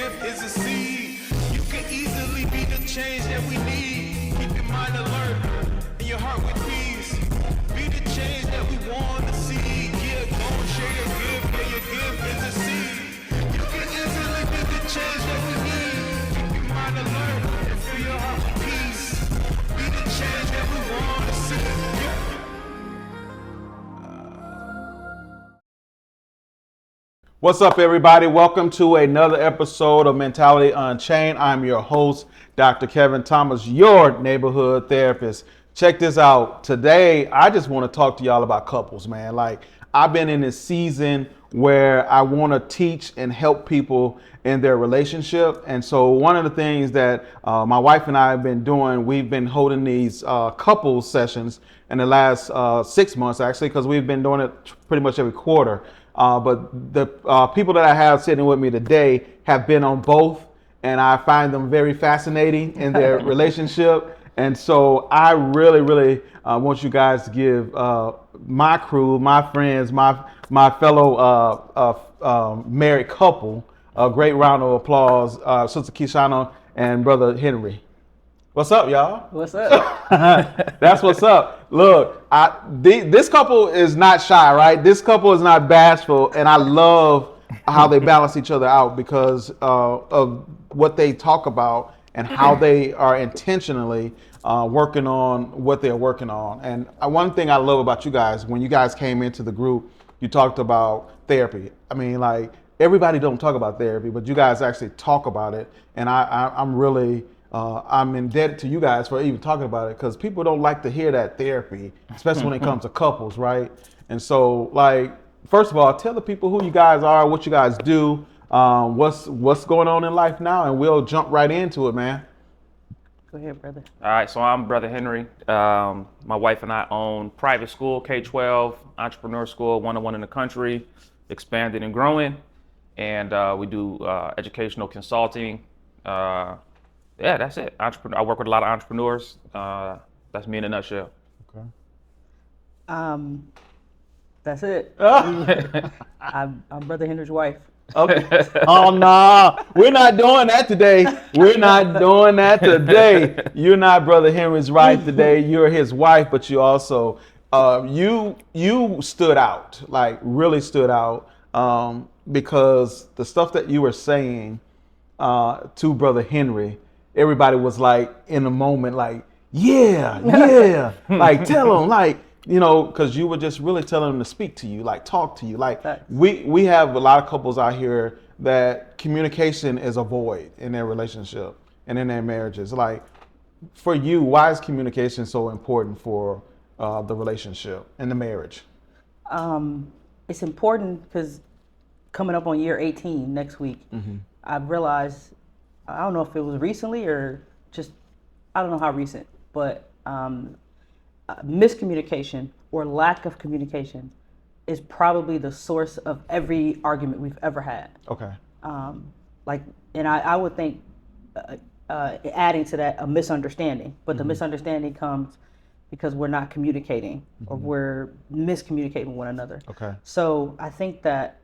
gift is a seed. You can easily be the change that we need. Keep your mind alert and your heart with peace. Be the change that we want to see. Yeah, don't share your gift. Yeah, your gift is a seed. You can easily be the change that we need. Keep your mind alert and fill your heart with peace. Be the change that we want to see. Yeah. What's up, everybody? Welcome to another episode of Mentality Unchained. I'm your host, Dr. Kevin Thomas, your neighborhood therapist. Check this out. Today, I just want to talk to y'all about couples, man. Like, I've been in this season where I want to teach and help people in their relationship. And so one of the things that my wife and I have been doing, we've been holding these couples sessions in the last 6 months, actually, because we've been doing it pretty much every quarter. But the people that I have sitting with me today have been on both, and I find them very fascinating in their relationship. And so I really want you guys to give my crew, my friends, my fellow married couple a great round of applause. Sister Keishonda and Brother Henry. What's up, y'all? What's up? That's what's up. Look, this couple is not shy, right? This couple is not bashful, and I love how they balance each other out because of what they talk about and how they are intentionally working on what they're working on. And one thing I love about you guys, when you guys came into the group, you talked about therapy. I mean, like, everybody don't talk about therapy, but you guys actually talk about it, and I'm really... I'm indebted to you guys for even talking about it because people don't like to hear that therapy, especially when it comes to couples, right? And so, like, first of all, tell the people who you guys are, what you guys do, what's going on in life now, and we'll jump right into it, man. Go ahead, brother. All right, so I'm Brother Henry. My wife and I own private school, K-12, entrepreneur school, one-on-one in the country, expanding and growing. And we do educational consulting. Yeah, that's it. I work with a lot of entrepreneurs. That's me in a nutshell. Okay. That's it. I'm Brother Henry's wife. Okay. Oh, no, we're not doing that today. We're not doing that today. You're not Brother Henry's wife today. You're his wife, but you also, you stood out, like really stood out, because the stuff that you were saying to Brother Henry, everybody was like in the moment, like, yeah, like tell him, like, you know, because you were just really telling them to speak to you, like talk to you. Like we have a lot of couples out here that communication is a void in their relationship and in their marriages. Like, for you, why is communication so important for the relationship and the marriage? It's important because coming up on year 18 next week, I've realized, I don't know if it was recently or just, I don't know how recent, but miscommunication or lack of communication is probably the source of every argument we've ever had. Okay. And I would think adding to that, a misunderstanding, but the misunderstanding comes because we're not communicating or we're miscommunicating with one another. Okay. So I think that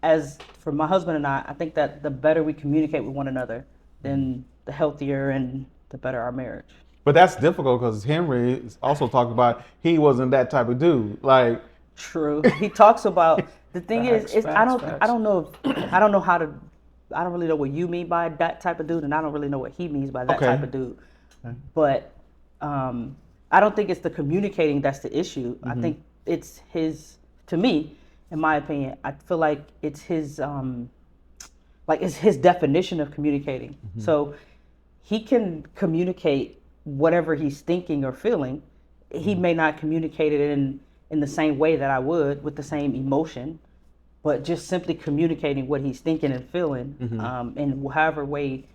as for my husband and I think that the better we communicate with one another, then the healthier and the better our marriage. But that's difficult because Henry also talked about he wasn't that type of dude. Like, true. He talks about the thing facts. I don't know I don't really know what you mean by that type of dude, and I don't really know what he means by that type of dude. Okay. But I don't think it's the communicating that's the issue. I think it's to me, in my opinion, I feel like it's his it's his definition of communicating. So he can communicate whatever he's thinking or feeling. He may not communicate it in the same way that I would, with the same emotion, but just simply communicating what he's thinking and feeling, and however way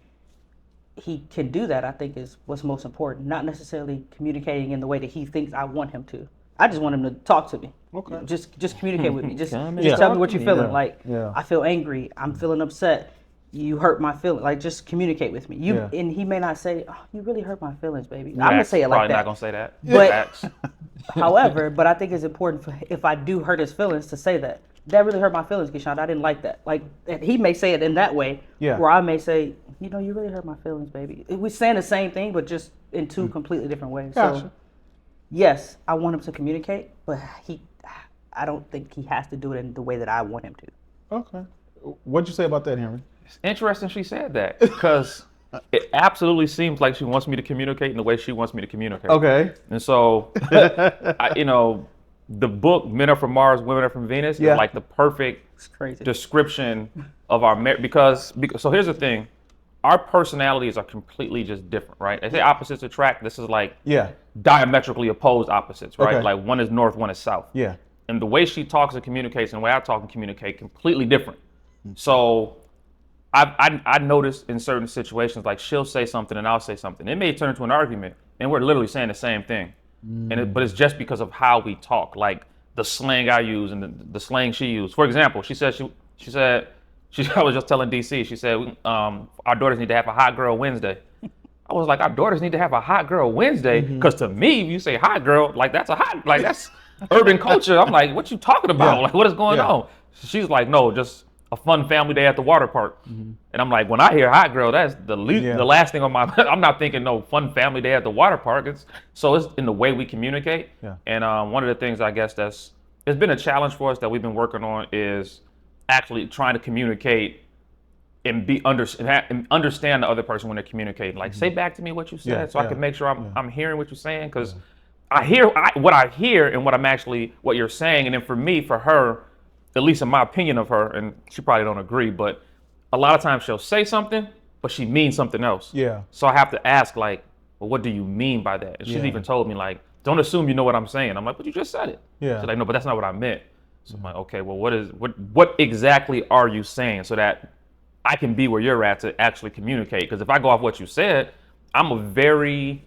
he can do that, I think is what's most important. Not necessarily communicating in the way that he thinks I want him to. I just want him to talk to me. Okay. Just communicate with me. Just tell me what you're feeling. I feel angry. I'm feeling upset. You hurt my feelings. Like, just communicate with me. And he may not say, "Oh, you really hurt my feelings, baby." I'm gonna say it like that. Probably not gonna say that. But however, I think it's important if I do hurt his feelings to say that. that really hurt my feelings, Keishonda. I didn't like that. Like, he may say it in that way, where I may say, you know, you really hurt my feelings, baby. We're saying the same thing, but just in two completely different ways. Gotcha. So, yes, I want him to communicate, but I don't think he has to do it in the way that I want him to. Okay. What'd you say about that, Henry? It's interesting she said that because it absolutely seems like she wants me to communicate in the way she wants me to communicate. Okay. And so, you know, the book Men Are From Mars, Women Are From Venus is like the perfect description of our marriage. Because so here's the thing. Our personalities are completely just different, right? They say opposites attract. This is like diametrically opposed opposites, right? Okay. Like one is north, one is south. Yeah. And the way she talks and communicates and the way I talk and communicate completely different. So I noticed in certain situations, like she'll say something and I'll say something. It may turn into an argument and we're literally saying the same thing. But it's just because of how we talk, like the slang I use and the slang she used. For example, she said, I was just telling DC, she said, our daughters need to have a hot girl Wednesday. I was like, our daughters need to have a hot girl Wednesday? Because to me, if you say hot girl, like that's urban culture. I'm like, what you talking about? Like, what is going on? She's like, no, just a fun family day at the water park. And I'm like, when I hear hot girl, that's the last thing on my I'm not thinking no fun family day at the water park. It's in the way we communicate. And one of the things I guess it's been a challenge for us that we've been working on is actually trying to communicate and understand the other person when they're communicating. Like, say back to me what you said, so I can make sure I'm hearing what you're saying, because I hear what I hear and what you're saying, and then for her, at least in my opinion of her, and she probably don't agree, but a lot of times she'll say something, but she means something else. Yeah. So I have to ask, like, well, what do you mean by that? And she's even told me, like, don't assume you know what I'm saying. I'm like, but you just said it. Yeah. She's like, no, but that's not what I meant. So I'm like, okay, well, what exactly are you saying so that I can be where you're at to actually communicate? Because if I go off what you said, I'm a very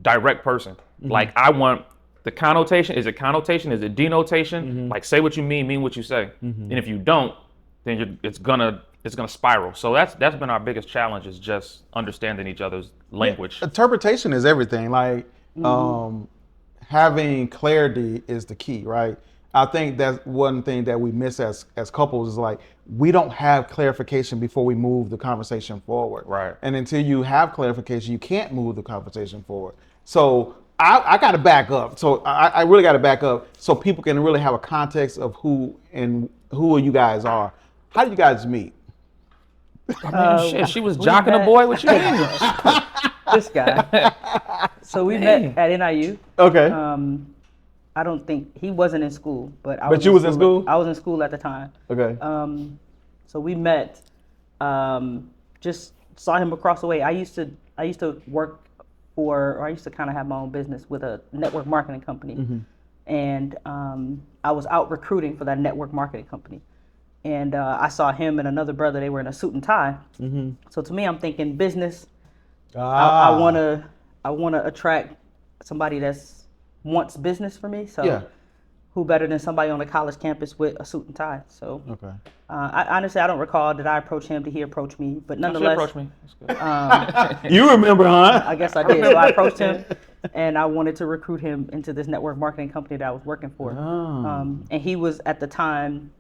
direct person. Like, I want the connotation. Is it connotation? Is it denotation? Like, say what you mean what you say. And if you don't, then it's gonna spiral. So that's been our biggest challenge, is just understanding each other's language. Interpretation is everything. Like, having clarity is the key, right? I think that's one thing that we miss as couples is, like, we don't have clarification before we move the conversation forward. Right. And until you have clarification, you can't move the conversation forward. So I got to back up. So I really got to back up so people can really have a context of who you guys are. How did you guys meet? I mean, shit, she was jocking a boy. What you mean? This guy. So we met at NIU. Okay. I don't think he wasn't in school, but you was in school? I was in school at the time. Okay. So we met. Just saw him across the way. I used to work I used to kind of have my own business with a network marketing company, and I was out recruiting for that network marketing company, and I saw him and another brother. They were in a suit and tie. So to me, I'm thinking business. I wanna attract somebody that's wants business for me. So who better than somebody on a college campus with a suit and tie? So I honestly, I don't recall, did I approach him? Did he approach me? But nonetheless, approach me. That's good. You remember, huh? I guess I did. So I approached him, and I wanted to recruit him into this network marketing company that I was working for. And he was at the time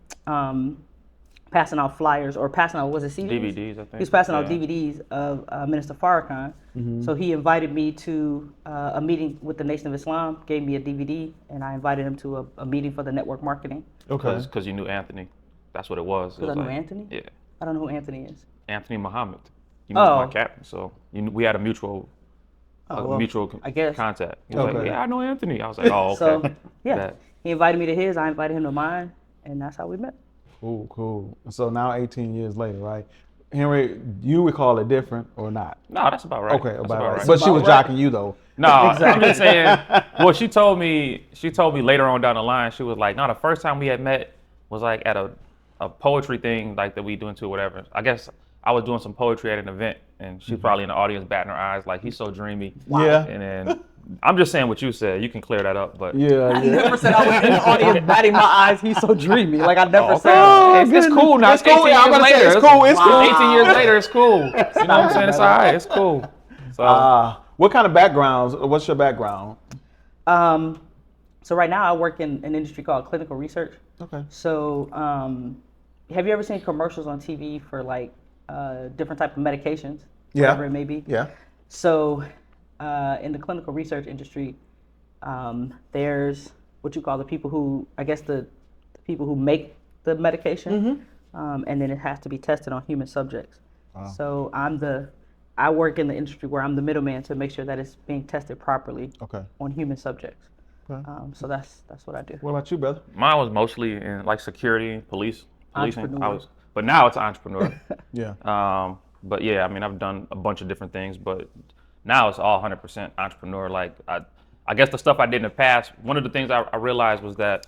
passing out flyers, or passing out, was it CDs? DVDs, I think. He was passing out DVDs of Minister Farrakhan. So he invited me to a meeting with the Nation of Islam, gave me a DVD, and I invited him to a meeting for the network marketing. Okay. Because you knew Anthony. That's what it was. Because I knew Anthony? Yeah. I don't know who Anthony is. Anthony Muhammad. He was my captain, so we had a mutual contact. He was like, yeah, I know Anthony. I was like, oh, okay. So, he invited me to his, I invited him to mine, and that's how we met. Cool. So now 18 years later, right? Henry, you recall it different or not? No, that's about right. Okay, about right. But she was jocking you though. No, exactly. I'm just saying. Well, she told me later on down the line, she was like, no, the first time we had met was like at a poetry thing, like that we doing too, whatever. I guess I was doing some poetry at an event, and she's probably in the audience batting her eyes, like, he's so dreamy. Wow. Yeah. And then I'm just saying what you said. You can clear that up, but I never said I was in the audience batting my eyes. He's so dreamy. Like, I never said. It's cool now. It's cool. I'm gonna say it's cool. It's cool. 18 years later, it's cool. You know what I'm saying? It's all right. It's cool. So, what kind of backgrounds? What's your background? So right now I work in an industry called clinical research. Okay. So, have you ever seen commercials on TV for like different type of medications, whatever it may be? Yeah. So, in the clinical research industry, there's what you call the people who, I guess, the people who make the medication, and then it has to be tested on human subjects. Wow. So I work in the industry where I'm the middleman to make sure that it's being tested properly on human subjects. Okay. So that's what I do. What about you, brother? Mine was mostly in like security, policing. Entrepreneur. But now it's entrepreneur. Yeah. But yeah, I mean, I've done a bunch of different things, but now it's all 100% entrepreneur. Like I guess the stuff I did in the past, one of the things I realized was that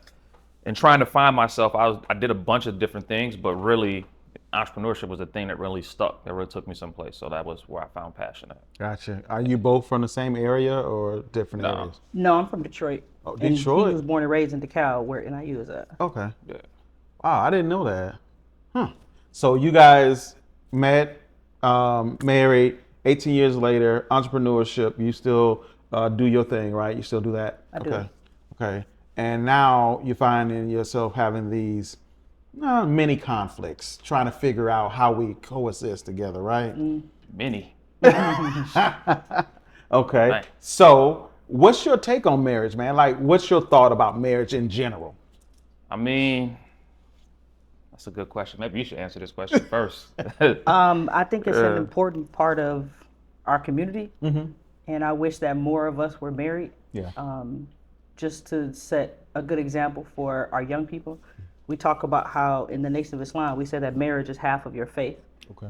in trying to find myself, I did a bunch of different things, but really entrepreneurship was the thing that really stuck, that really took me someplace. So that was where I found passion at. Gotcha. Are you both from the same area or different No. areas? No, I'm from Detroit. Oh, And Detroit. he was born and raised in DeKalb, where NIU is at. Okay. Yeah. Wow, I didn't know that. Huh. So you guys met, married, 18 years later, entrepreneurship, you still do your thing, right? You still do that? I do. Okay. Okay. And now you're finding yourself having these many conflicts, trying to figure out how we coexist together, right? Many. Okay. Right. So what's your take on marriage, man? Like, what's your thought about marriage in general? I mean, that's a good question. Maybe you should answer this question first. I think it's an important part of our community, and I wish that more of us were married. Yeah. Just to set a good example for our young people. We talk about how in the Nation of Islam, we say that marriage is half of your faith. Okay.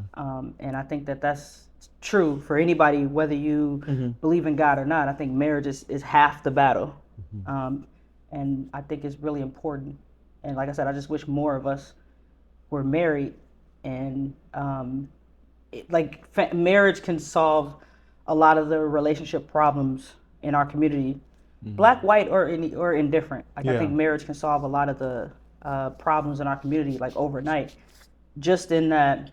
And I think that that's true for anybody, whether you believe in God or not. I think marriage is half the battle. And I think it's really important. And like I said, I just wish more of us were married. And marriage can solve a lot of the relationship problems in our community, black, white, or indifferent. Like I think marriage can solve a lot of the problems in our community, like overnight. Just in that,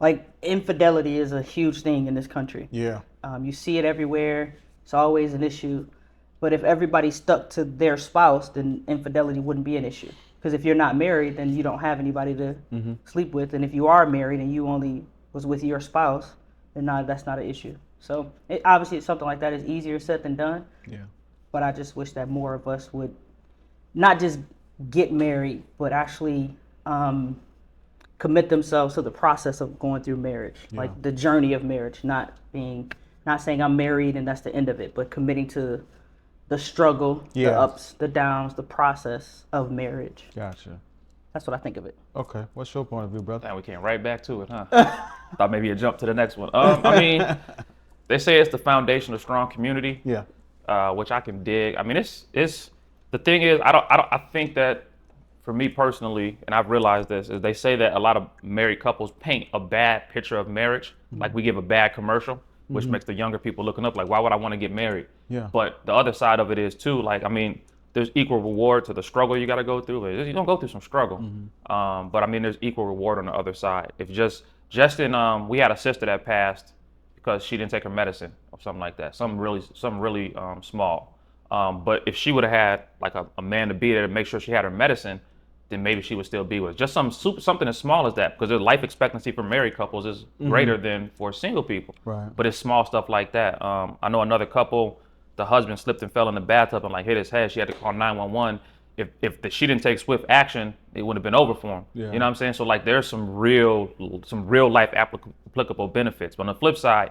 like infidelity is a huge thing in this country. Yeah. You see it everywhere. It's always an issue. But if everybody stuck to their spouse, then infidelity wouldn't be an issue. Because if you're not married, then you don't have anybody to sleep with. And if you are married and you only was with your spouse, then that's not an issue. So obviously something like that is easier said than done. Yeah. But I just wish that more of us would not just get married, but actually commit themselves to the process of going through marriage, like the journey of marriage, not saying I'm married and that's the end of it, but committing to the struggle, the ups, the downs, the process of marriage. Gotcha. That's what I think of it. Okay. What's your point of view, brother? Now we came right back to it, huh? Thought maybe you'd jump to the next one. I mean, they say it's the foundation of strong community. Yeah. Which I can dig. I mean, it's the thing is, I think that for me personally, and I've realized this, is they say that a lot of married couples paint a bad picture of marriage. Like we give a bad commercial, which makes the younger people looking up like, why would I want to get married? Yeah. But the other side of it is too, like, I mean, there's equal reward to the struggle you got to go through. You're gonna go through some struggle, but I mean, there's equal reward on the other side. If just in, we had a sister that passed because she didn't take her medicine or something like that, something really small. But if she would have had like a man to be there to make sure she had her medicine, then maybe she would still be with us. Just something as small as that, because the life expectancy for married couples is greater than for single people. Right. But it's small stuff like that. I know another couple, the husband slipped and fell in the bathtub and like hit his head. She had to call 911. If she didn't take swift action, it would have been over for him. Yeah. You know what I'm saying? So like there's some real life applicable benefits. But on the flip side,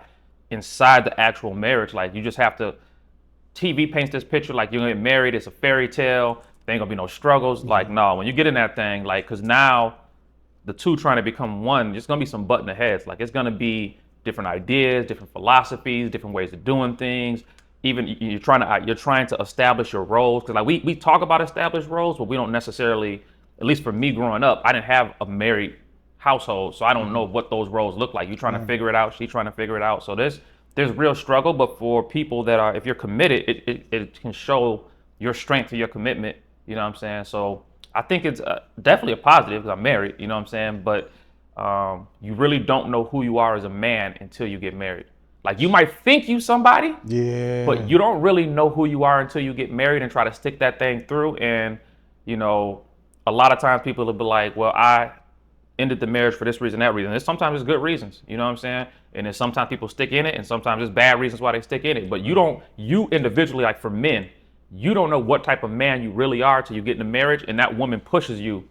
inside the actual marriage, like you just have to, TV paints this picture like you're gonna get married, it's a fairy tale, there ain't gonna be no struggles. Like no, when you get in that thing, like, cause now the two trying to become one, there's gonna be some button heads. Like it's gonna be different ideas, different philosophies, different ways of doing things. Even you're trying to establish your roles, because like we talk about established roles, but we don't necessarily, at least for me growing up, I didn't have a married household, so I don't know what those roles look like. You're trying to figure it out, she's trying to figure it out. So there's real struggle, but for people that are, if you're committed, it can show your strength to your commitment. You know what I'm saying? So I think it's definitely a positive, because I'm married. You know what I'm saying? But you really don't know who you are as a man until you get married. Like you might think you somebody, Yeah. but you don't really know who you are until you get married and try to stick that thing through. And, you know, a lot of times people will be like, well, I ended the marriage for this reason, that reason. And sometimes it's good reasons, you know what I'm saying? And then sometimes people stick in it, and sometimes it's bad reasons why they stick in it. But you individually, like for men, you don't know what type of man you really are till you get in a marriage, and that woman pushes you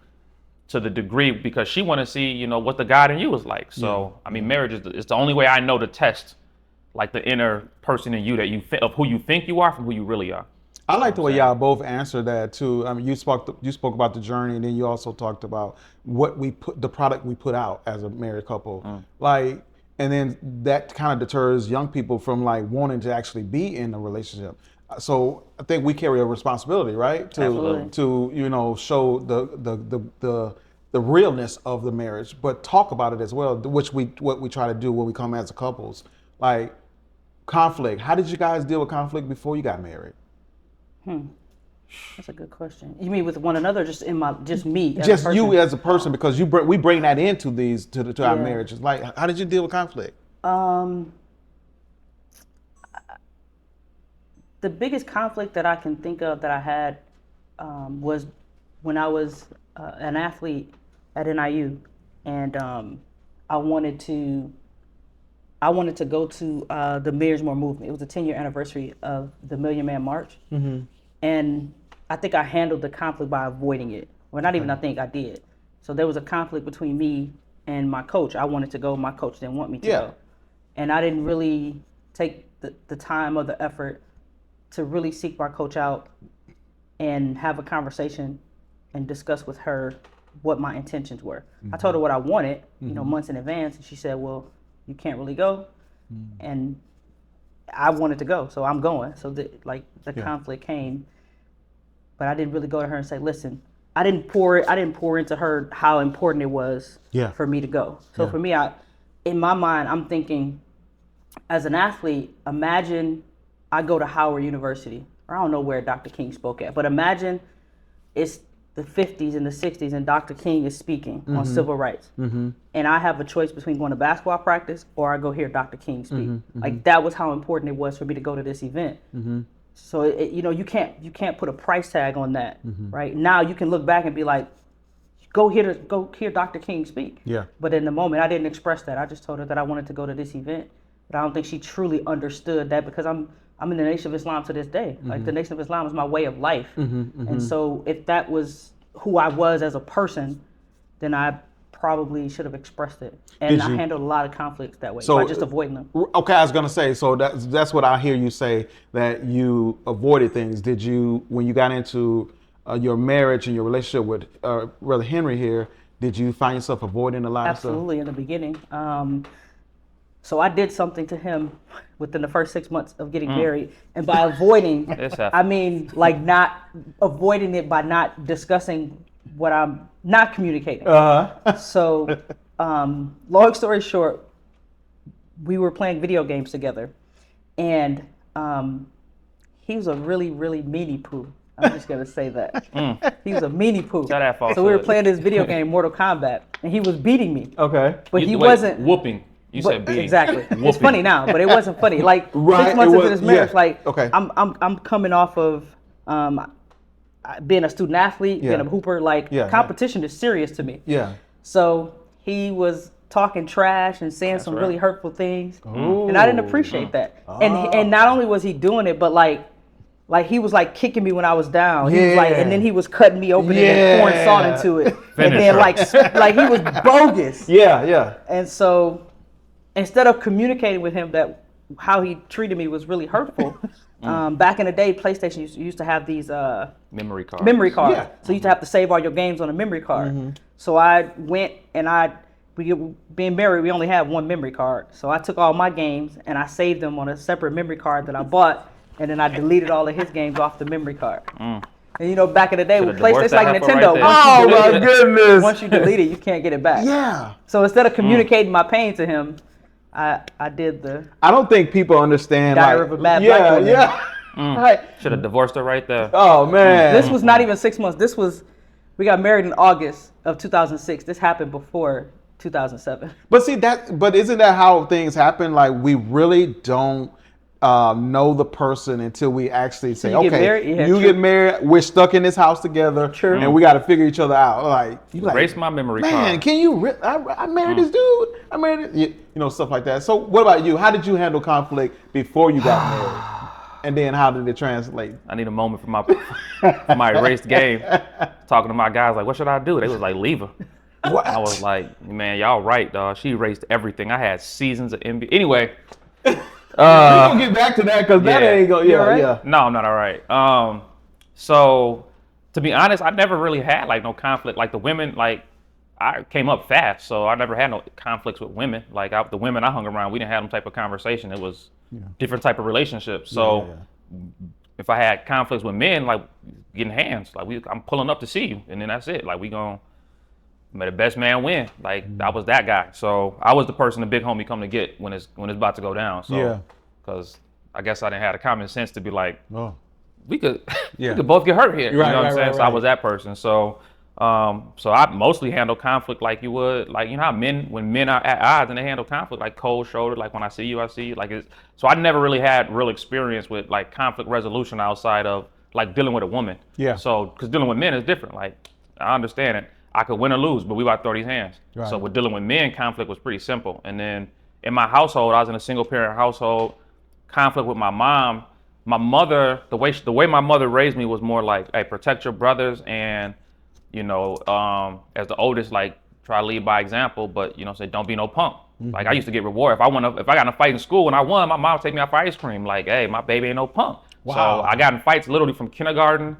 to the degree because she want to see, you know, what the God in you is like. So, I mean, marriage is the only way I know to test like the inner person in you that of who you think you are from who you really are. I like the way y'all both answered that too. I mean, you spoke about the journey, and then you also talked about the product we put out as a married couple. Like, and then that kind of deters young people from like wanting to actually be in a relationship. So I think we carry a responsibility, right? To you know, show the realness of the marriage, but talk about it as well, what we try to do when we come as couples. Like conflict. How did you guys deal with conflict before you got married? That's a good question. You mean with one another, just me? Just you as a person, because we bring that into our marriages. Like, how did you deal with conflict? The biggest conflict that I can think of that I had was when I was an athlete at NIU, and I wanted to go to the Miller's-More movement. It was the 10-year anniversary of the Million Man March. And I think I handled the conflict by avoiding it. Well, not even I think I did. So there was a conflict between me and my coach. I wanted to go, my coach didn't want me to go. And I didn't really take the time or the effort to really seek my coach out and have a conversation and discuss with her what my intentions were. I told her what I wanted, you know, months in advance, and she said, well, you can't really go. And I wanted to go, so I'm going. So the conflict came, but I didn't really go to her and say, listen, I didn't pour into her how important it was for me to go. So for me, in my mind, I'm thinking, as an athlete, imagine I go to Howard University, or I don't know where Dr. King spoke at, but imagine it's the 50s and the 60s and Dr. King is speaking on civil rights. And I have a choice between going to basketball practice or I go hear Dr. King speak. Like, that was how important it was for me to go to this event. So you know, you can't put a price tag on that, right? Now you can look back and be like, go hear Dr. King speak. But in the moment, I didn't express that. I just told her that I wanted to go to this event, but I don't think she truly understood that, because I'm in the Nation of Islam to this day. Like, the Nation of Islam is my way of life. And so if that was who I was as a person, then I probably should have expressed it. And I handled a lot of conflicts that way, by just avoiding them. Okay, I was gonna say, so that's what I hear you say, that you avoided things. Did you, when you got into your marriage and your relationship with Brother Henry here, did you find yourself avoiding a lot of stuff? Absolutely, in the beginning. So I did something to him within the first 6 months of getting married. And by avoiding, I mean like not avoiding it by not discussing what I'm not communicating. So long story short, we were playing video games together. And he was a really, really meanie poo. I'm just going to say that. He was a meanie poo. So we were playing this video game, Mortal Kombat, and he was beating me. Okay. But he wasn't. Whooping. You said beating. Exactly. It's funny now, but it wasn't funny. Like 6 months into this marriage, I'm coming off of being a student athlete, being a hooper. Like, competition is serious to me. So he was talking trash and saying some really hurtful things, and I didn't appreciate that. And not only was he doing it, but like he was like kicking me when I was down. He was like, and then he was cutting me open and pouring salt into it, and then like he was bogus. And so, instead of communicating with him that how he treated me was really hurtful, back in the day, PlayStation used to have these memory cards. So you used to have to save all your games on a memory card. So I went and being married, we only had one memory card. So I took all my games and I saved them on a separate memory card that I bought, and then I deleted all of his games off the memory card. And you know, back in the day with PlayStation, like Nintendo, oh my goodness! Once you delete it, you can't get it back. So instead of communicating my pain to him, I did the. I don't think people understand. Diary of a Mad Black Woman. Should have divorced her right there. Oh man! This was not even 6 months. We got married in August of 2006. This happened before 2007. But see but isn't that how things happen? Like we really don't know the person until we actually say, you get okay, married? Yeah, you true. get married, we're stuck in this house together, True. and we got to figure each other out. Like, you like, Erase my memory man, card. can you? I married this dude. I married, you know, stuff like that. So, what about you? How did you handle conflict before you got married? And then how did it translate? I need a moment for my erased game. Talking to my guys, like, what should I do? They was like, leave her. What? I was like, man, y'all right, dog. She erased everything. I had seasons of NBA. Anyway. We're gonna get back to that because that yeah. ain't gonna. You're right. Yeah. No, I'm not all right. So to be honest, I never really had like no conflict. Like the women, like I came up fast, so I never had no conflicts with women. Like the women I hung around, we didn't have them type of conversation. It was different type of relationships. So if I had conflicts with men, like getting hands, like I'm pulling up to see you, and then that's it. Like we gonna may the best man win. Like I was that guy. So I was the person the big homie come to get when it's about to go down. So because I guess I didn't have the common sense to be like, we could we could both get hurt here. Right, you know what I'm saying? right, So I was that person. So I mostly handle conflict like you would, like you know how when men are at odds and they handle conflict like cold shoulder, like when I see you, like it's. So I never really had real experience with like conflict resolution outside of like dealing with a woman. Yeah. So because dealing with men is different. Like I understand it. I could win or lose, but we about to throw these hands. Right. So with dealing with men, conflict was pretty simple. And then in my household, I was in a single parent household. Conflict with my mom. My mother, the way my mother raised me was more like, hey, protect your brothers, and you know, as the oldest, like try to lead by example. But you know, say don't be no punk. Mm-hmm. Like I used to get rewarded if I got in a fight in school and I won, my mom would take me out for ice cream. Like, hey, my baby ain't no punk. Wow. So I got in fights literally from kindergarten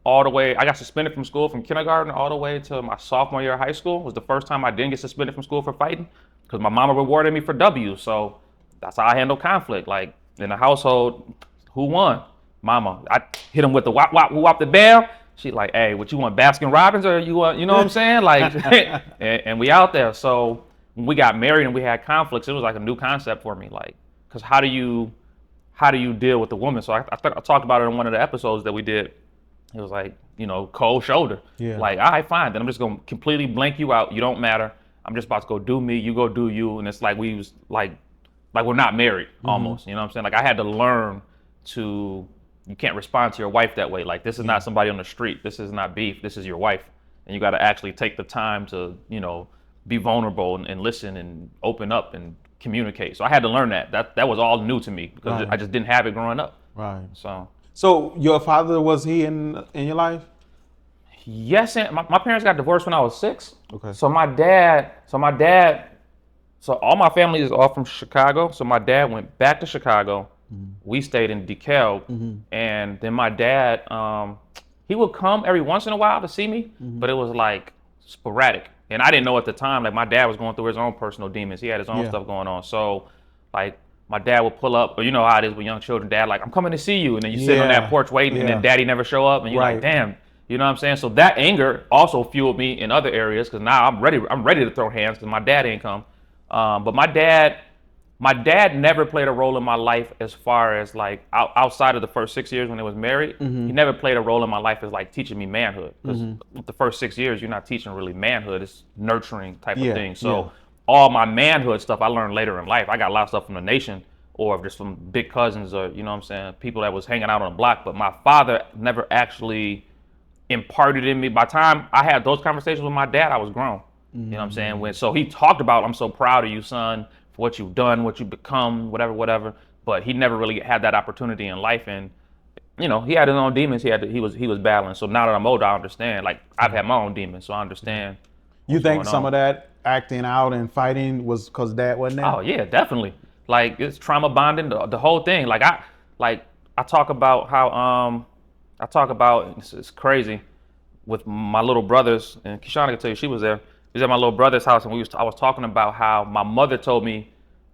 all the way. I got suspended from school from kindergarten all the way to my sophomore year of high school. It was the first time I didn't get suspended from school for fighting because my mama rewarded me for W's. So that's how I handle conflict. Like in the household, who won? Mama. I hit him with the wop wop who wop the bam. She like, hey, what you want, Baskin Robbins, or you want, you know what I'm saying? Like, and we out there. So when we got married and we had conflicts, it was like a new concept for me. Like, because how do you deal with the woman? So I talked about it in one of the episodes that we did. It was like, you know, cold shoulder. Yeah. Like, all right, fine. Then I'm just going to completely blank you out. You don't matter. I'm just about to go do me. You go do you. And it's like we was like we're not married almost. You know what I'm saying? Like I had to learn to, you can't respond to your wife that way. Like this is not somebody on the street. This is not beef. This is your wife. And you got to actually take the time to, you know, be vulnerable and listen and open up and communicate. So I had to learn that. That was all new to me because I just didn't have it growing up. Right. So your father, was he in your life? Yes, and my parents got divorced when I was 6. Okay. So all my family is all from Chicago. So my dad went back to Chicago. Mm-hmm. We stayed in DeKalb, and then my dad, he would come every once in a while to see me, but it was like sporadic. And I didn't know at the time, like my dad was going through his own personal demons. He had his own stuff going on. So like my dad would pull up, or you know how it is with young children, dad like, I'm coming to see you. And then you sit on that porch waiting and then daddy never show up and you're like, damn, you know what I'm saying? So that anger also fueled me in other areas because now I'm ready to throw hands because my dad ain't come. But my dad never played a role in my life as far as like outside of the first 6 years when they was married. He never played a role in my life as like teaching me manhood. Because the first 6 years, you're not teaching really manhood. It's nurturing type of thing. So all my manhood stuff I learned later in life. I got a lot of stuff from the nation or just from big cousins or, you know what I'm saying, people that was hanging out on the block. But my father never actually imparted in me. By the time I had those conversations with my dad, I was grown. You know what I'm saying? So he talked about, I'm so proud of you, son, for what you've done, what you've become, whatever. But he never really had that opportunity in life. And, you know, he had his own demons. He was battling. So now that I'm older, I understand. Like, I've had my own demons, so I understand. You think some of that acting out and fighting was because dad wasn't there? Oh, yeah, definitely. Like, it's trauma bonding, the whole thing. Like, I talk about how, it's crazy, with my little brothers, and Keishonda can tell you, she was there. We was at my little brother's house, and I was talking about how my mother told me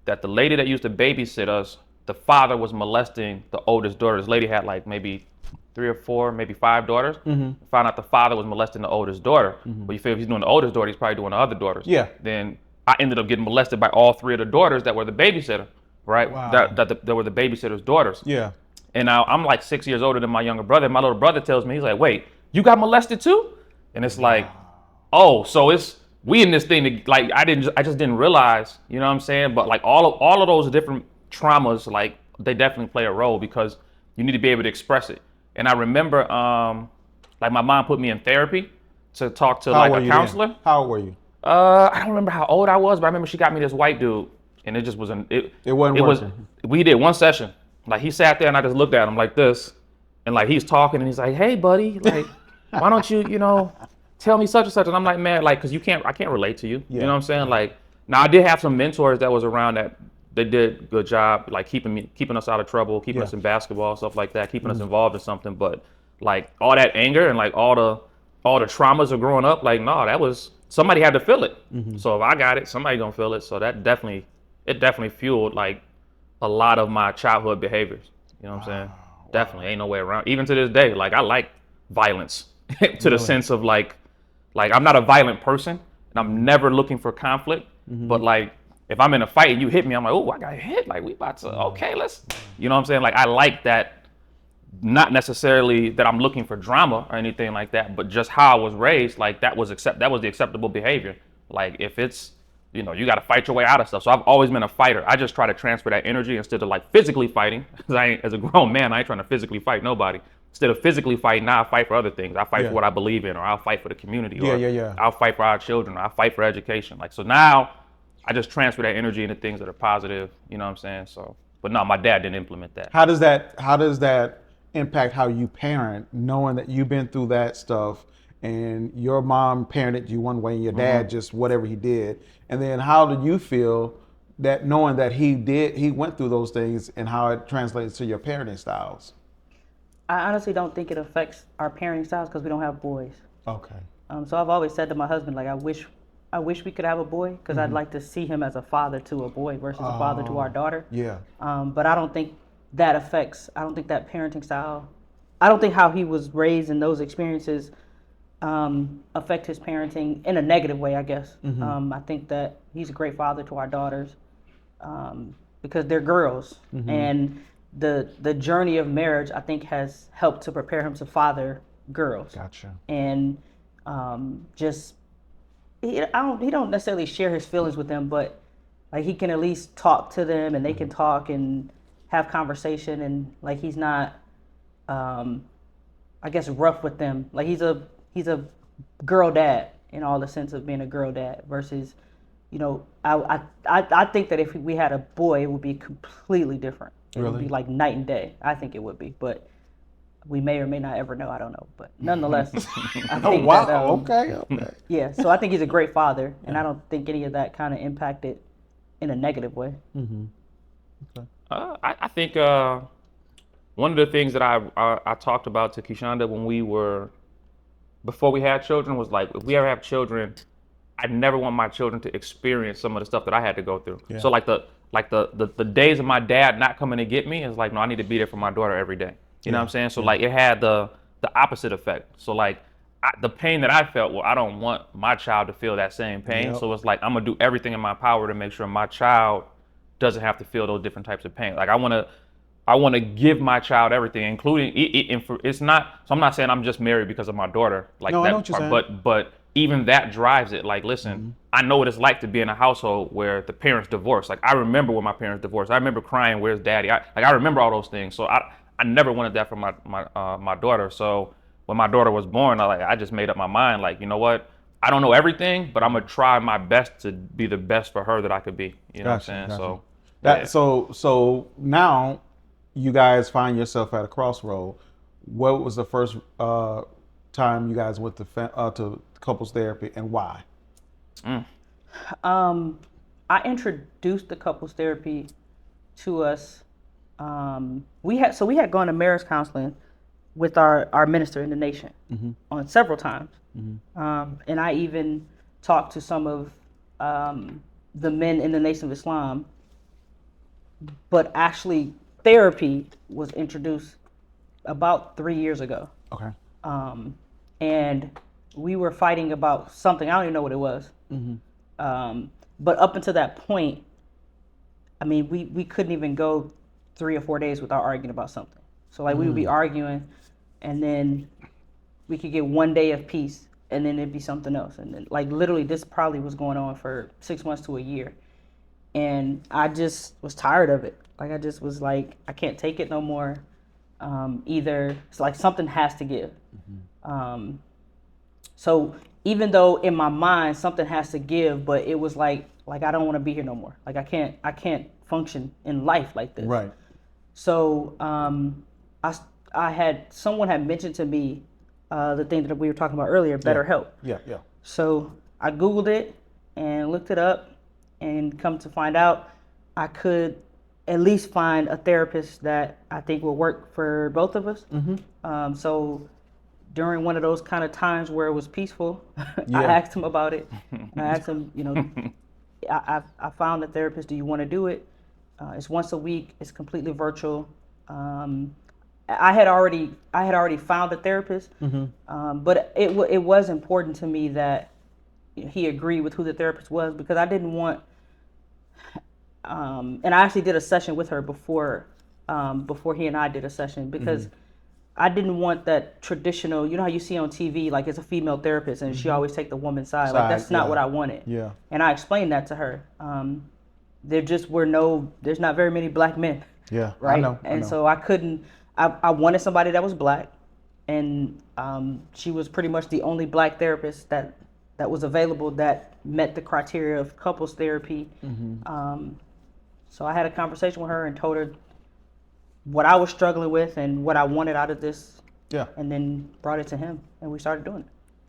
that the lady that used to babysit us, the father was molesting the oldest daughter. This lady had like maybe 3 or 4, maybe 5 daughters. Found out the father was molesting the oldest daughter. But you feel if he's doing the oldest daughter, he's probably doing the other daughters. Yeah. Then I ended up getting molested by all 3 of the daughters that were the babysitter, right? Wow. That were the babysitter's daughters. Yeah. And now I'm like 6 years older than my younger brother. My little brother tells me, he's like, wait, you got molested too? And it's like, oh, so we in this thing that, like, I just didn't realize, you know what I'm saying? But like all of those different traumas, like they definitely play a role because you need to be able to express it. And I remember, like my mom put me in therapy to talk to like a counselor. Then? How old were you? I don't remember how old I was, but I remember she got me this white dude, and it just wasn't. It wasn't working. We did one session. Like he sat there, and I just looked at him like this, and like he's talking, and he's like, "Hey, buddy, like, why don't you, tell me such and such?" And I'm like, "Man, like, cause I can't relate to you. You know what I'm saying? Like, now I did have some mentors that was around that they did a good job, like keeping us out of trouble, keeping us in basketball, stuff like that, keeping us involved in something. But like all that anger and like all the traumas of growing up, like, no, that was somebody had to feel it. So if I got it, somebody gonna feel it. So that definitely fueled like a lot of my childhood behaviors. You know what I'm saying? Definitely ain't no way around. Even to this day, like I like violence to the sense of like I'm not a violent person and I'm never looking for conflict. But like if I'm in a fight and you hit me, I'm like, oh, I got hit. Like we about to, okay, let's, you know what I'm saying? Like I like that, not necessarily that I'm looking for drama or anything like that, but just how I was raised, like that was the acceptable behavior. Like if it's, you got to fight your way out of stuff. So I've always been a fighter. I just try to transfer that energy instead of like physically fighting. Because as a grown man, I ain't trying to physically fight nobody. Instead of physically fighting, now I fight for other things. I fight for what I believe in, or I'll fight for the community, or I'll fight for our children, or I'll fight for education. Like, so now I just transfer that energy into things that are positive, you know what I'm saying? So, but no, my dad didn't implement that. How does that impact how you parent, knowing that you've been through that stuff and your mom parented you one way and your dad just whatever he did? And then how do you feel that knowing that he went through those things and how it translates to your parenting styles? I honestly don't think it affects our parenting styles because we don't have boys. Okay. So I've always said to my husband, like, I wish we could have a boy because I'd like to see him as a father to a boy versus a father to our daughter. Yeah. But I don't think that parenting style, I don't think how he was raised in those experiences affect his parenting in a negative way, I guess. I think that he's a great father to our daughters because they're girls. And the journey of marriage, I think, has helped to prepare him to father girls. Gotcha. And he don't necessarily share his feelings with them, but like he can at least talk to them and they can talk and have conversation, and like he's not I guess rough with them. Like he's a girl dad in all the sense of being a girl dad versus, I think that if we had a boy, it would be completely different. It would be like night and day. I think it would be, but we may or may not ever know. I don't know, but nonetheless, I think Okay. Yeah, so I think he's a great father, and I don't think any of that kind of impacted in a negative way. Okay. I think one of the things that I talked about to Keishonda before we had children was like, if we ever have children, I never want my children to experience some of the stuff that I had to go through. Yeah. So like the days of my dad not coming to get me is like, no, I need to be there for my daughter every day. You know what I'm saying? So like it had the opposite effect. So like the pain that I felt, well, I don't want my child to feel that same pain. So it's like I'm gonna do everything in my power to make sure my child doesn't have to feel those different types of pain. Like I want to give my child everything, including it's not. So I'm not saying I'm just married because of my daughter, like no, that I know what you're saying. But even that drives it. Like, listen, I know what it's like to be in a household where the parents divorce. Like I remember when my parents divorced. I remember crying, "Where's daddy?" I remember all those things. So I never wanted that for my daughter. So when my daughter was born, I just made up my mind. Like, you know what? I don't know everything, but I'm gonna try my best to be the best for her that I could be. You know what I'm saying? Gotcha. So now you guys find yourself at a crossroad. What was the first time you guys went to couples therapy, and why? I introduced the couples therapy to us. We had gone to marriage counseling with our minister in the nation on several times, and I even talked to some of the men in the Nation of Islam. But actually, therapy was introduced about 3 years ago. Okay. And we were fighting about something. I don't even know what it was. But up until that point, I mean, we couldn't even go 3 or 4 days without arguing about something. So like we would be arguing, and then we could get 1 day of peace, and then it'd be something else. And then, like, literally, this probably was going on for 6 months to a year. And I just was tired of it. Like, I just was like, I can't take it no more. Either it's like something has to give. So even though in my mind something has to give, but it was like I don't want to be here no more. Like, I can't function in life like this. Right. So someone had mentioned to me the thing that we were talking about earlier, BetterHelp. Yeah. So I Googled it and looked it up, and come to find out, I could at least find a therapist that I think will work for both of us. So during one of those kind of times where it was peaceful, I asked him about it. I asked him, I found a therapist. Do you want to do it? It's once a week. It's completely virtual. I had already found a therapist, but it was important to me that he agreed with who the therapist was, because I didn't want. And I actually did a session with her before he and I did a session, because I didn't want that traditional, how you see on TV, like it's a female therapist and she always take the woman's side. Like, that's not what I wanted. Yeah. And I explained that to her. There's not very many black men. Yeah. Right. I know. So I wanted somebody that was black, and she was pretty much the only black therapist that was available that met the criteria of couples therapy. So I had a conversation with her and told her what I was struggling with and what I wanted out of this. Yeah. And then brought it to him, and we started doing it.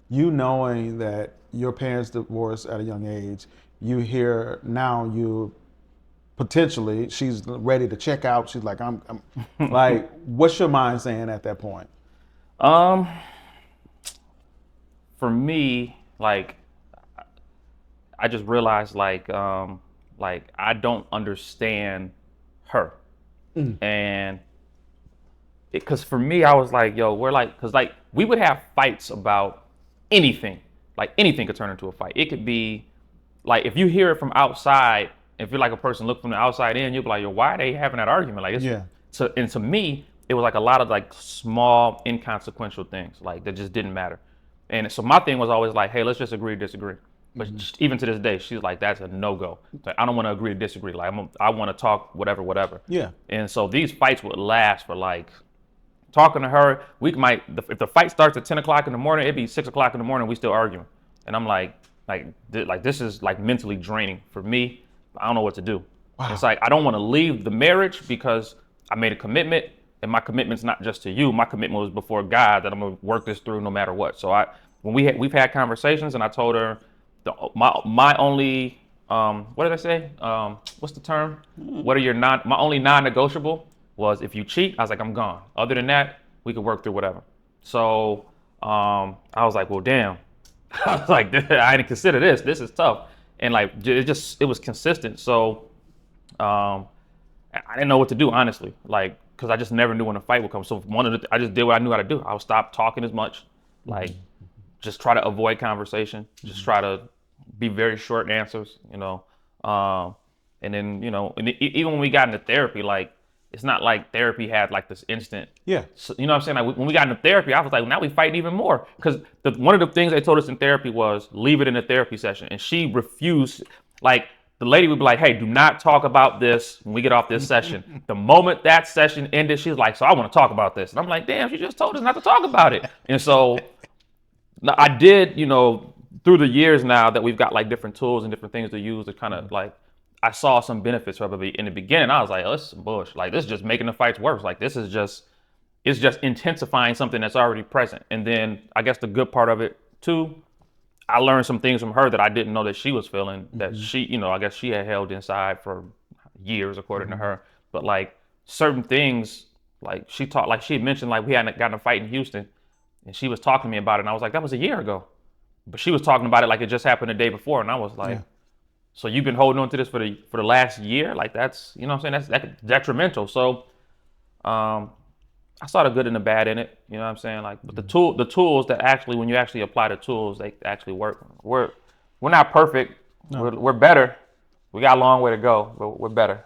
You knowing that your parents divorced at a young age, you hear now you potentially, she's ready to check out. She's like, I'm like, what's your mind saying at that point? For me, like, I just realized like I don't understand her. And because for me, I was like, yo, we're like, because like we would have fights about anything. Like, anything could turn into a fight. It could be like, if you hear it from outside, if you're like a person look from the outside in, you'll be like, yo, why are they having that argument? Like, and to me, it was like a lot of like small inconsequential things like that just didn't matter. And so my thing was always like, hey, let's just agree to disagree. But even to this day, she's like, that's a no-go. Like, I don't want to agree to disagree. Like, I want to talk whatever. Yeah. And so these fights would last for like, talking to her, if the fight starts at 10 o'clock in the morning, it'd be 6 o'clock in the morning, we still arguing. And I'm like this is like mentally draining for me. I don't know what to do. Wow. It's like, I don't want to leave the marriage because I made a commitment, and my commitment's not just to you. My commitment was before God that I'm gonna work this through no matter what. So we've had conversations, and I told her my only what did I say? What's the term? My only non-negotiable was, if you cheat, I was like, I'm gone. Other than that, we could work through whatever. So I was like, well, damn. I was like, I didn't consider this. This is tough. And like, it was consistent. So I didn't know what to do, honestly. Like, because I just never knew when a fight would come. So I just did what I knew how to do. I would stop talking as much. Like, just try to avoid conversation. Just try to be very short answers, and then, even when we got into therapy, like, it's not like therapy had like this instant. Yeah. So, you know what I'm saying? Like, when we got into therapy, I was like, now we fight even more. Because one of the things they told us in therapy was leave it in a therapy session. And she refused. Like, the lady would be like, hey, do not talk about this when we get off this session. The moment that session ended, she's like, so I want to talk about this. And I'm like, damn, she just told us not to talk about it. And so I did, through the years now that we've got like different tools and different things to use to kind of like, I saw some benefits from it. In the beginning, I was like, oh, this is some bullshit. Like, this is just making the fights worse. Like, it's just intensifying something that's already present. And then I guess the good part of it too, I learned some things from her that I didn't know that she was feeling, that she, I guess she had held inside for years, according to her. But like certain things, like she had mentioned, like we hadn't gotten a fight in Houston, and she was talking to me about it. And I was like, that was a year ago. But she was talking about it like it just happened the day before. And I was like, so you've been holding on to this for the last year? Like, that's, that's detrimental. So I saw the good and the bad in it. You know what I'm saying? Like, but the tools that actually, when you actually apply the tools, they actually work. We're not perfect. No. We're better. We got a long way to go, but we're better.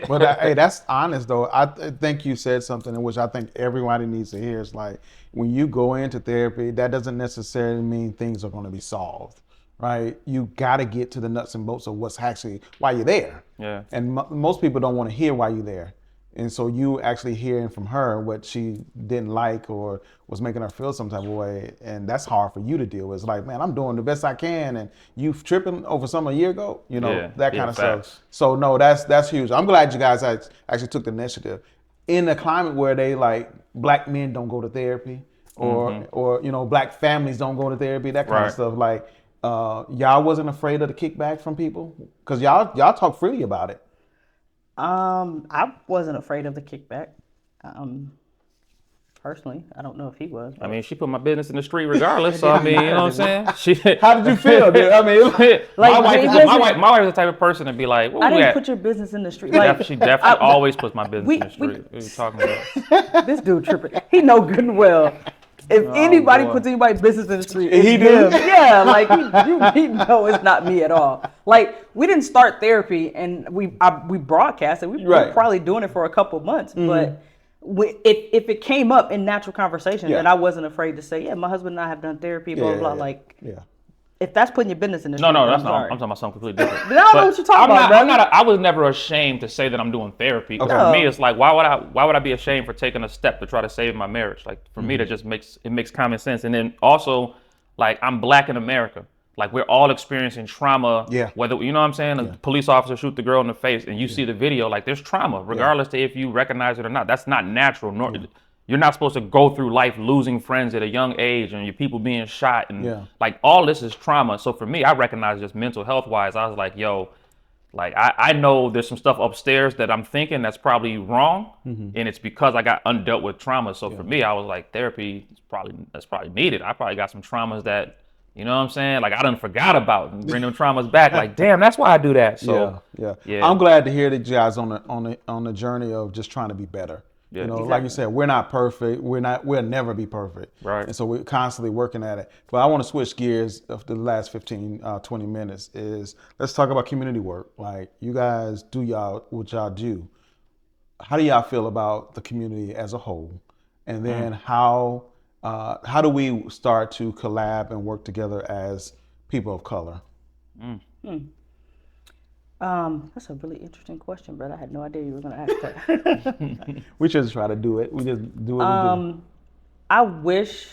But hey, that's honest though. I think you said something in which I think everybody needs to hear. It's like when you go into therapy, that doesn't necessarily mean things are going to be solved, right? You got to get to the nuts and bolts of what's actually why you're there. Yeah. And most people don't want to hear why you're there. And so you actually hearing from her what she didn't like or was making her feel some type of way, and that's hard for you to deal with. It's like, man, I'm doing the best I can, and you tripping over something a year ago, that kind of facts. stuff. So no, that's huge. I'm glad you guys actually took the initiative in a climate where they like black men don't go to therapy, or black families don't go to therapy, that kind of stuff. Like y'all wasn't afraid of the kickback from people because y'all talk freely about it. I wasn't afraid of the kickback. Personally, I don't know if he was. I mean, she put my business in the street regardless. So I mean, you know what I'm saying? How did you feel, dude? I mean, my wife is the type of person to be like, I didn't put your business in the street. She definitely always puts my business in the street. What are you talking about? This dude tripping. He know good and well. If anybody puts anybody's business in the street, it's he do. him. Yeah, like he know it's not me at all. Like we didn't start therapy, and we broadcasted. We were probably doing it for a couple months, but if it came up in natural conversation, then I wasn't afraid to say, yeah, my husband and I have done therapy, blah blah. Like, if that's putting your business in the street, no, that's not. I'm talking about something completely different. I don't know what you're talking about, I was never ashamed to say that I'm doing therapy. Okay. For me, it's like, why would I be ashamed for taking a step to try to save my marriage? Like, for me, that just makes common sense. And then also, like, I'm black in America. Like, we're all experiencing trauma. Yeah. Whether, you know what I'm saying? A police officer shoot the girl in the face and you see the video, like, there's trauma, regardless to if you recognize it or not. That's not natural. You're not supposed to go through life losing friends at a young age and your people being shot. And like, all this is trauma. So for me, I recognize just mental health wise, I was like, yo, like, I know there's some stuff upstairs that I'm thinking that's probably wrong. And it's because I got undealt with trauma. So for me, I was like, therapy that's probably needed. I probably got some traumas that, you know what I'm saying? Like, I done forgot about and bring them traumas back. Like, damn, that's why I do that. So yeah. I'm glad to hear that you guys on the journey of just trying to be better. Yeah, like you said, we're not perfect. We'll never be perfect. Right. And so we're constantly working at it. But I want to switch gears of the last 15, 20 minutes is let's talk about community work. Like, you guys do what y'all do. How do y'all feel about the community as a whole? And then how do we start to collab and work together as people of color? That's a really interesting question, but I had no idea you were going to ask that. We just try to do it. We just do what we do. I wish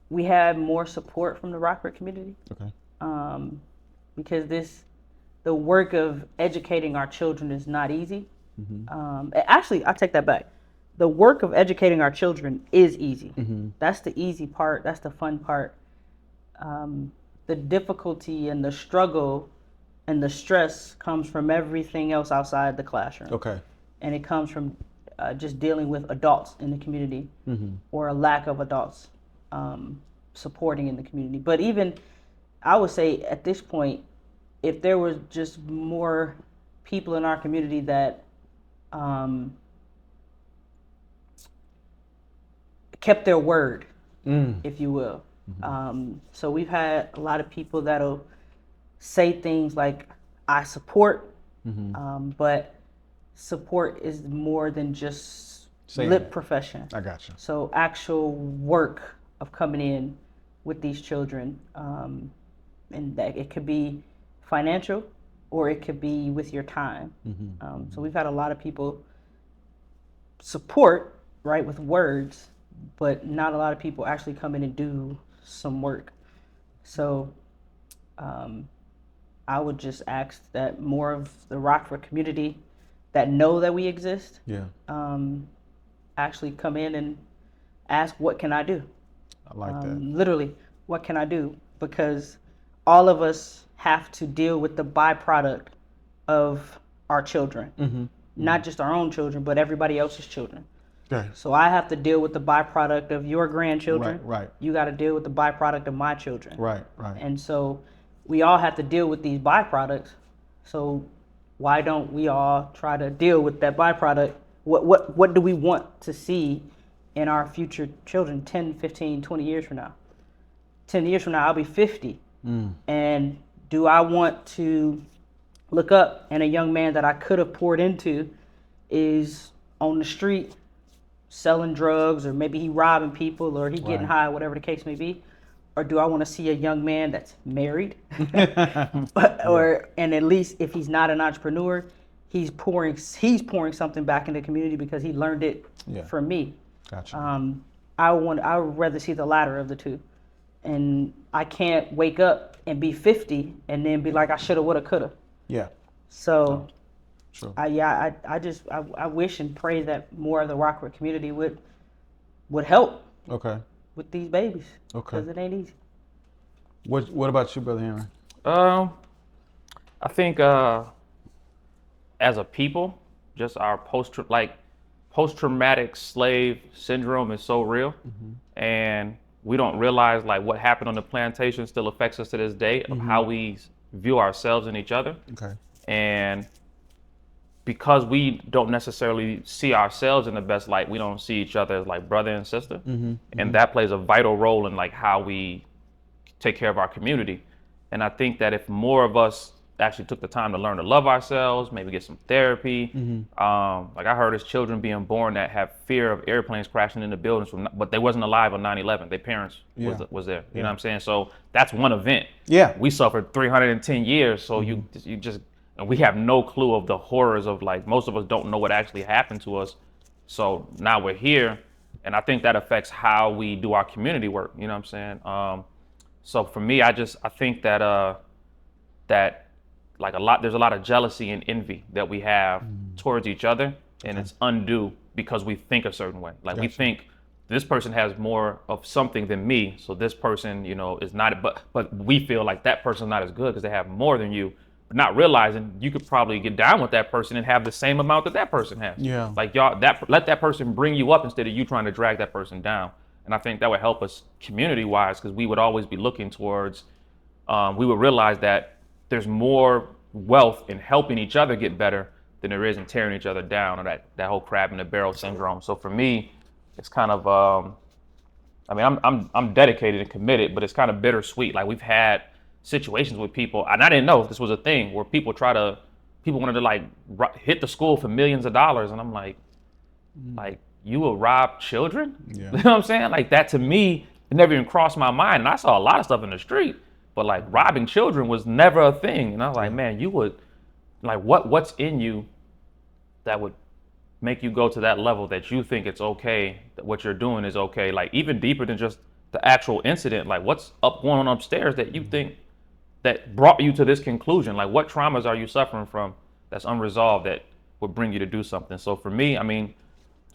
we had more support from the Rockford community. Okay. Because the work of educating our children is not easy. Actually, I take that back. The work of educating our children is easy. That's the easy part. That's the fun part. The difficulty and the struggle and the stress comes from everything else outside the classroom. Okay. And it comes from just dealing with adults in the community or a lack of adults supporting in the community. But even, I would say at this point, if there was just more people in our community that kept their word, if you will. So we've had a lot of people that'll say things like, I support, but support is more than just lip profession. I got you. So actual work of coming in with these children, and that it could be financial or it could be with your time. So we've had a lot of people support, right, with words, but not a lot of people actually come in and do some work. So I would just ask that more of the Rockford community that know that we exist, actually come in and ask, what can I do? I like that. Literally, what can I do? Because all of us have to deal with the byproduct of our children, not just our own children, but everybody else's children. Okay. So I have to deal with the byproduct of your grandchildren. Right. You got to deal with the byproduct of my children. Right. And so we all have to deal with these byproducts. So why don't we all try to deal with that byproduct? What do we want to see in our future children 10, 15, 20 years from now? 10 years from now, I'll be 50. And do I want to look up and a young man that I could have poured into is on the street selling drugs, or maybe he robbing people, or he getting high, whatever the case may be? Or do I want to see a young man that's married, or and at least if he's not an entrepreneur, he's pouring something back in the community because he learned it from me. Gotcha. I would rather see the latter of the two, and I can't wake up and be 50 and then be like I shoulda, woulda, coulda. Yeah. So, Sure. I wish and pray that more of the Rockford community would help Okay. with these babies. Okay. Because it ain't easy. What about you, Brother Henry? I think as a people, just our post-traumatic slave syndrome is so real, and we don't realize like what happened on the plantation still affects us to this day of how we view ourselves and each other. Okay. And because we don't necessarily see ourselves in the best light, we don't see each other as like brother and sister. And that plays a vital role in like how we take care of our community. And I think that if more of us actually took the time to learn to love ourselves, maybe get some therapy. Like I heard as children being born that have fear of airplanes crashing into buildings, but they wasn't alive on 9/11. Their parents was there. You know what I'm saying? So that's one event. Yeah. We suffered 310 years. So you just, and we have no clue of the horrors of like, most of us don't know what actually happened to us. So now we're here. And I think that affects how we do our community work. You know what I'm saying? So for me, I think that, like there's a lot of jealousy and envy that we have towards each other, and it's undue because we think a certain way. Like we think this person has more of something than me, so this person, you know, is not. But we feel like that person's not as good because they have more than you, but not realizing you could probably get down with that person and have the same amount that person has. Yeah. Like let that person bring you up instead of you trying to drag that person down. And I think that would help us community-wise because we would always be looking towards. We would realize that there's more wealth in helping each other get better than there is in tearing each other down, or that whole crab in the barrel syndrome. So for me, it's kind of, I'm dedicated and committed, but it's kind of bittersweet. Like we've had situations with people, and I didn't know this was a thing, where people wanted to like hit the school for millions of dollars, and I'm like you will rob children? Yeah. You know what I'm saying? Like that to me, it never even crossed my mind, and I saw a lot of stuff in the street. But like robbing children was never a thing. And I was like, man, you would, like what's in you that would make you go to that level that you think it's okay, that what you're doing is okay? Like even deeper than just the actual incident, like what's going on upstairs that you think that brought you to this conclusion? Like what traumas are you suffering from that's unresolved that would bring you to do something? So for me, I mean,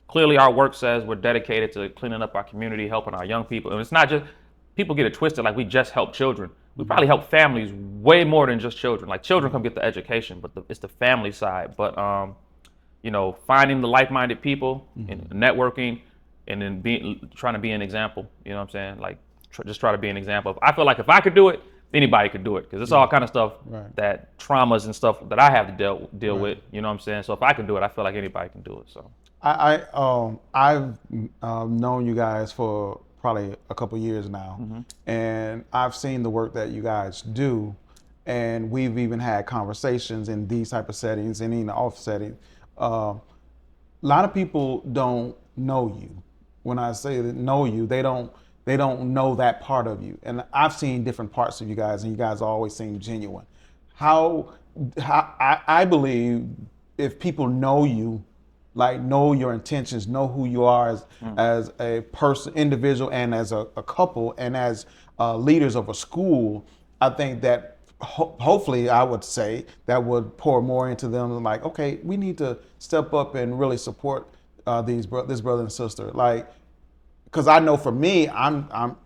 clearly our work says we're dedicated to cleaning up our community, helping our young people. And it's not just, people get it twisted like we just help children. We probably help families way more than just children. Like children come get the education, but it's the family side. But you know, finding the like-minded people and networking, and then trying to be an example. You know what I'm saying? Like just try to be an example. I feel like if I could do it, anybody could do it, because it's all kind of stuff that traumas and stuff that I have to deal with. You know what I'm saying? So if I can do it, I feel like anybody can do it. So I've known you guys for probably a couple years now, and I've seen the work that you guys do, and we've even had conversations in these type of settings and in the off setting. A lot of people don't know you. When I say that know you, they don't know that part of you. And I've seen different parts of you guys, and you guys always seem genuine. How I believe if people know you, like know your intentions, know who you are as a person, individual, and as a couple, and as leaders of a school, I think that hopefully I would say that would pour more into them. Like, okay, we need to step up and really support this brother and sister. Like, because I know for me, I'm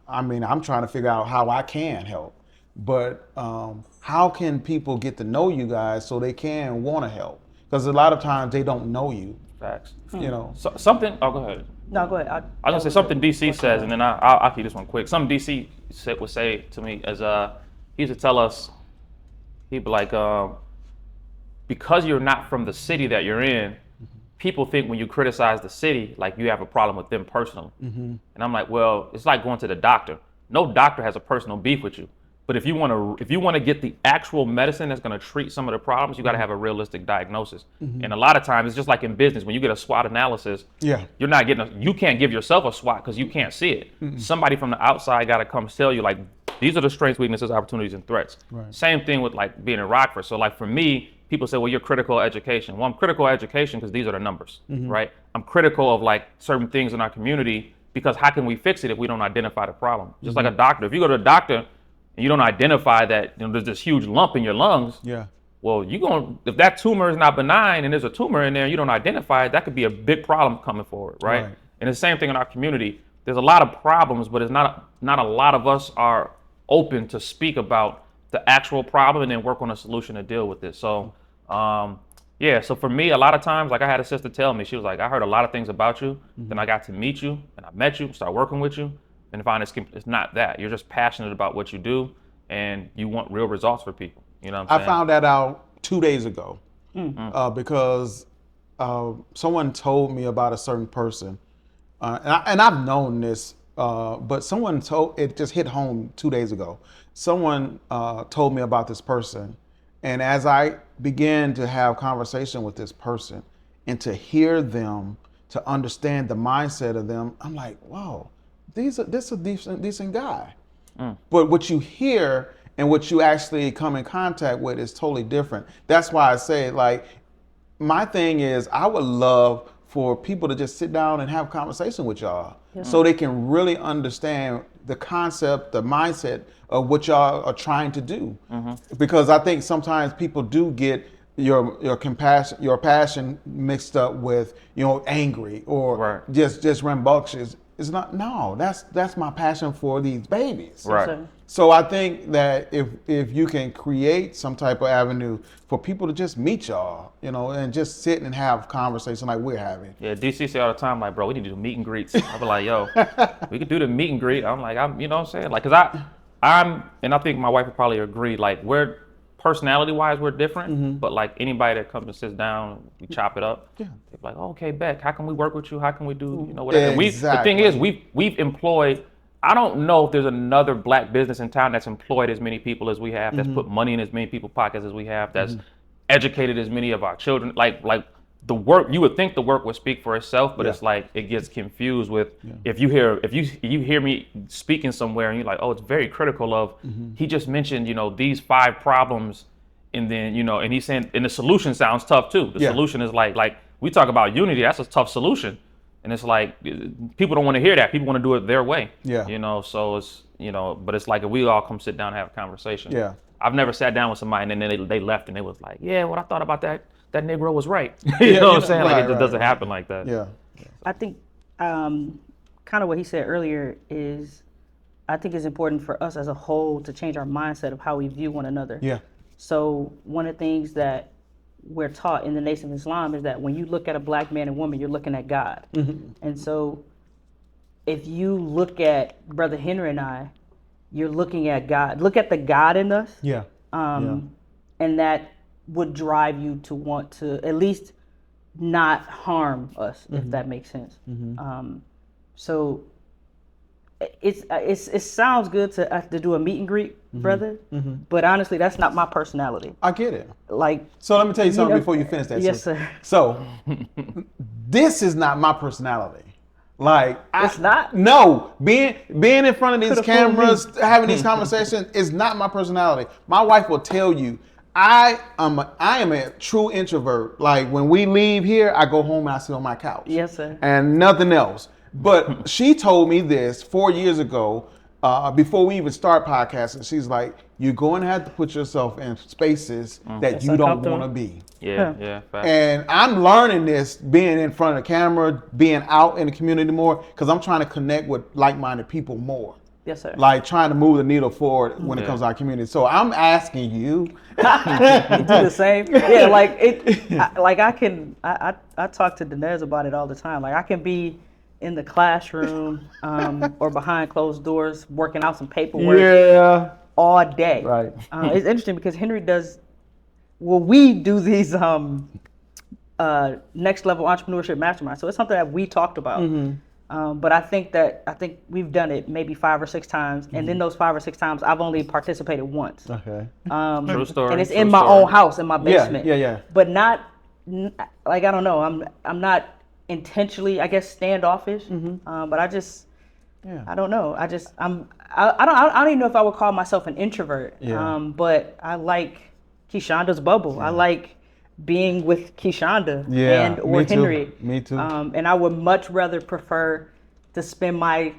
trying to figure out how I can help. But how can people get to know you guys so they can want to help? Because a lot of times they don't know you. Facts. You know. So, something. Oh, go ahead. No, go ahead. I was gonna say something DC says, and then I'll keep this one quick. Something DC would say to me as he used to tell us, he'd be like, because you're not from the city that you're in, people think when you criticize the city, like you have a problem with them personally. And I'm like, well, it's like going to the doctor. No doctor has a personal beef with you. But if you want to get the actual medicine that's going to treat some of the problems, you got to have a realistic diagnosis. And a lot of times it's just like in business, when you get a SWOT analysis, you're not you can't give yourself a SWOT because you can't see it. Somebody from the outside got to come tell you, like, these are the strengths, weaknesses, opportunities, and threats. Same thing with like being in Rockford. So like for me, people say, well, you're critical of education. Well, I'm critical of education because these are the numbers, right? I'm critical of like certain things in our community because how can we fix it if we don't identify the problem? Just like a doctor. If you go to a doctor and you don't identify that there's this huge lump in your lungs, well, if that tumor is not benign and there's a tumor in there and you don't identify it, that could be a big problem coming forward, right? And the same thing in our community. There's a lot of problems, but it's not a lot of us are open to speak about the actual problem and then work on a solution to deal with it. So, so for me, a lot of times, like I had a sister tell me, she was like, I heard a lot of things about you, then I got to meet you, and I met you, start working with you, and find it's not that. You're just passionate about what you do, and you want real results for people. You know what I'm saying? I found that out 2 days ago because someone told me about a certain person, and I've known this, but someone it just hit home 2 days ago. Someone told me about this person, and as I began to have conversation with this person and to hear them, to understand the mindset of them, I'm like, whoa, this is a decent guy. But what you hear and what you actually come in contact with is totally different. That's why I say, like, my thing is I would love for people to just sit down and have a conversation with y'all so they can really understand the concept, the mindset of what y'all are trying to do. Because I think sometimes people do get your compassion, your passion mixed up with, angry or just rambunctious. It's not, no, that's my passion for these babies. Right. So I think that if you can create some type of avenue for people to just meet y'all, and just sit and have conversation like we're having. Yeah, DC say all the time, like, bro, we need to do meet and greets. I'll be like, yo, we could do the meet and greet. I'm like, you know what I'm saying? Like, cause and I think my wife would probably agree, like personality-wise, we're different, but like anybody that comes and sits down, we chop it up. They're like, oh, okay, Beck, how can we work with you? How can we do, whatever? Exactly. The thing is, we've employed, I don't know if there's another black business in town that's employed as many people as we have, that's put money in as many people's pockets as we have, that's educated as many of our children. Like the work, you would think the work would speak for itself, but it's like it gets confused with if you hear me speaking somewhere and you're like, oh, it's very critical of he just mentioned these 5 problems, and then and he's saying, and the solution sounds tough too. The solution is like we talk about unity, that's a tough solution, and it's like people don't want to hear that. People want to do it their way. So it's but it's like if we all come sit down and have a conversation. I've never sat down with somebody and then they left and they was like, yeah, what I thought about that Negro was right. You know what I'm saying? Like it just doesn't happen like that. I think kind of what he said earlier is, I think it's important for us as a whole to change our mindset of how we view one another. So one of the things that we're taught in the Nation of Islam is that when you look at a black man and woman, you're looking at God. And so if you look at Brother Henry and I, you're looking at God. Look at the God in us. And that would drive you to want to at least not harm us, if that makes sense. So it sounds good to do a meet and greet, brother, but honestly, that's not my personality. I get it. Like, so let me tell you something before you finish that. Yes, sir. So this is not my personality. Like, it's not? No, being in front of these cameras, having these conversations is not my personality. My wife will tell you, I am a true introvert. Like when we leave here, I go home and I sit on my couch. Yes, sir. And nothing else. But she told me this 4 years ago, before we even start podcasting. She's like, you're going to have to put yourself in spaces that you don't want to be. Fact. And I'm learning this being in front of the camera, being out in the community more, because I'm trying to connect with like-minded people more. Yes, sir. Like trying to move the needle forward when it comes to our community. So I'm asking you. Do the same. Yeah, like I talk to Dinez about it all the time. Like I can be in the classroom or behind closed doors working out some paperwork all day. Right. It's interesting because Henry does, we do these next level entrepreneurship masterminds. So it's something that we talked about. But I think we've done it maybe 5 or 6 times, and then those 5 or 6 times I've only participated once. Okay. True story. And it's true in my story. own house, in my basement. Yeah. But not like, I don't know. I'm not intentionally, I guess, standoffish. But I just, I don't know. I don't even know if I would call myself an introvert. Yeah. But I like Keishonda's bubble. I like being with Keishonda or me too. Henry. Me too. And I would much rather prefer to spend my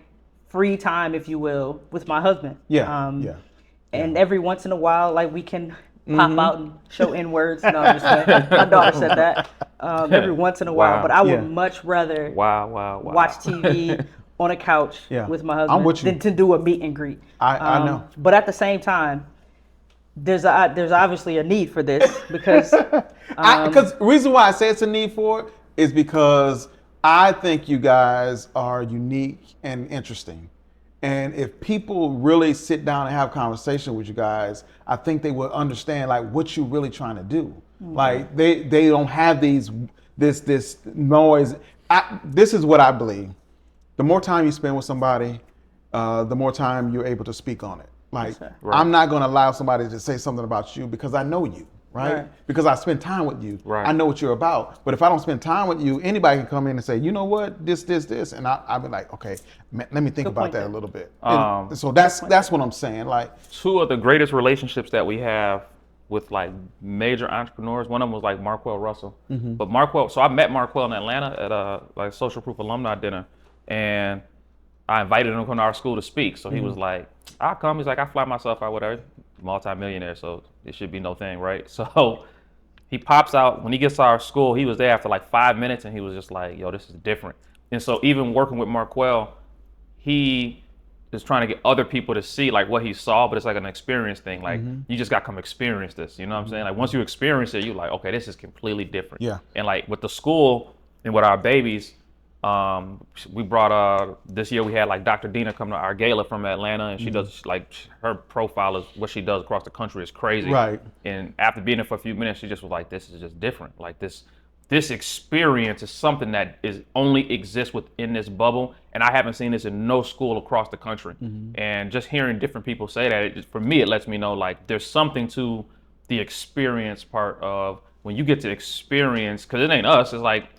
free time, if you will, with my husband. And every once in a while, like, we can pop out and show N-words. No, I'm just playing. My daughter said that every once in a while. Wow. But I would much rather Wow. watch TV on a couch with my husband I'm with you. than to do a meet and greet. I know. But at the same time, there's obviously a need for this because Because the reason why I say it's a need for it is because I think you guys are unique and interesting. And if people really sit down and have conversation with you guys, I think they will understand like what you're really trying to do. Like they don't have this noise. This is what I believe. The more time you spend with somebody, the more time you're able to speak on it. Like, I'm not going to allow somebody to say something about you because I know you, right? Because I spend time with you. Right. I know what you're about. But if I don't spend time with you, anybody can come in and say, you know what, this. And I'll be like, okay, let me think about that a little bit. So that's what I'm saying. Like, 2 of the greatest relationships that we have with like major entrepreneurs, one of them was like Marquell Russell. But Marquell, so I met Marquell in Atlanta at a like Social Proof alumni dinner, and I invited him to come to our school to speak. So he was like, I'll come. He's like, I fly myself out, whatever. Multi-millionaire, so it should be no thing, right? So he pops out. When he gets to our school, he was there after like 5 minutes, and he was just like, yo, this is different. And so even working with Marquell, he is trying to get other people to see like what he saw, but it's like an experience thing. Like, you just got to come experience this. You know what I'm saying? Like, once you experience it, you're like, okay, this is completely different. Yeah. And like with the school and with our babies, we brought this year we had like Dr. Dina come to our gala from Atlanta, and she does like her profile is what she does across the country is crazy. Right. And after being there for a few minutes, she just was like, this is just different. Like this experience is something that only exists within this bubble, and I haven't seen this in no school across the country. And just hearing different people say that, for me, it lets me know like there's something to the experience part of when you get to experience, because it ain't us, it's like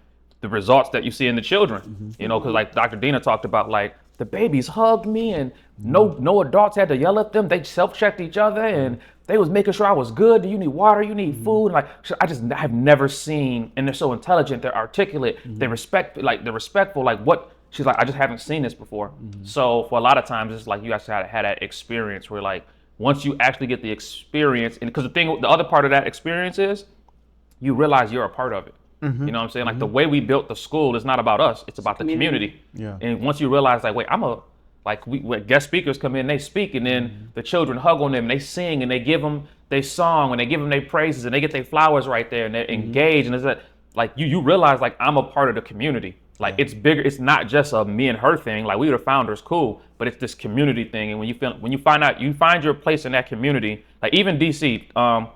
the results that you see in the children, you know, because like Dr. Dina talked about, like the babies hugged me and no adults had to yell at them. They self-checked each other and they was making sure I was good. Do you need water? You need food? And like, I have never seen, and they're so intelligent, they're articulate, they're respectful, like what, she's like, I just haven't seen this before. So for a lot of times, it's like you actually had that experience where like, once you actually get the experience, and because the other part of that experience is, you realize you're a part of it. You know what I'm saying? Like the way we built the school is not about us, it's about the community. Yeah. And once you realize like, wait, when guest speakers come in, they speak, and then the children hug on them, and they sing, and they give them their song, and they give them their praises, and they get their flowers right there, and they're engaged. And it's that, like you realize like I'm a part of the community. Like it's bigger. It's not just a me and her thing. Like we were the founders, cool, but it's this community thing. And when you find your place in that community, like even DC,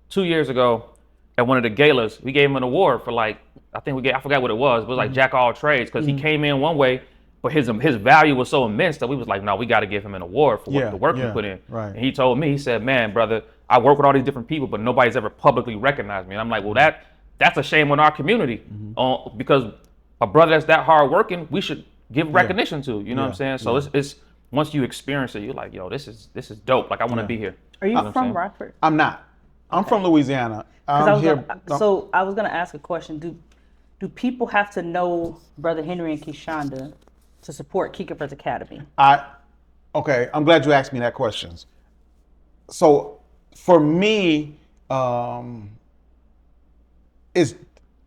2 years ago, at one of the galas, we gave him an award for like, I forgot what it was. It was like Jack of all trades, because he came in one way, but his value was so immense that we was like, no, we got to give him an award for the work he put in. Right. And he told me, he said, man, brother, I work with all these different people, but nobody's ever publicly recognized me. And I'm like, well, that's a shame on our community, because a brother that's that hard working, we should give recognition to. You know what I'm saying? So it's once you experience it, you're like, yo, this is dope. Like I want to be here. Are you from Rockford? I'm not. I'm from Louisiana. I was gonna ask a question. Do people have to know Brother Henry and Keishonda to support Keekeeper's Academy? Okay, I'm glad you asked me that question. So for me, I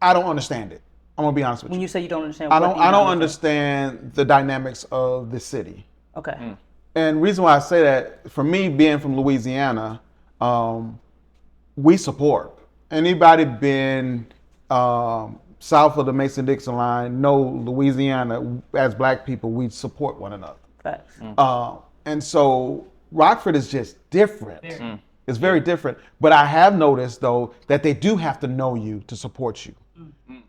don't understand it. I'm gonna be honest with you. When you say you don't understand, I don't understand the dynamics of the city. Okay. And reason why I say that, for me being from Louisiana, we support. Anybody been south of the Mason-Dixon line know Louisiana, as black people, we support one another. Facts. And so Rockford is just different. It's very different. But I have noticed, though, that they do have to know you to support you.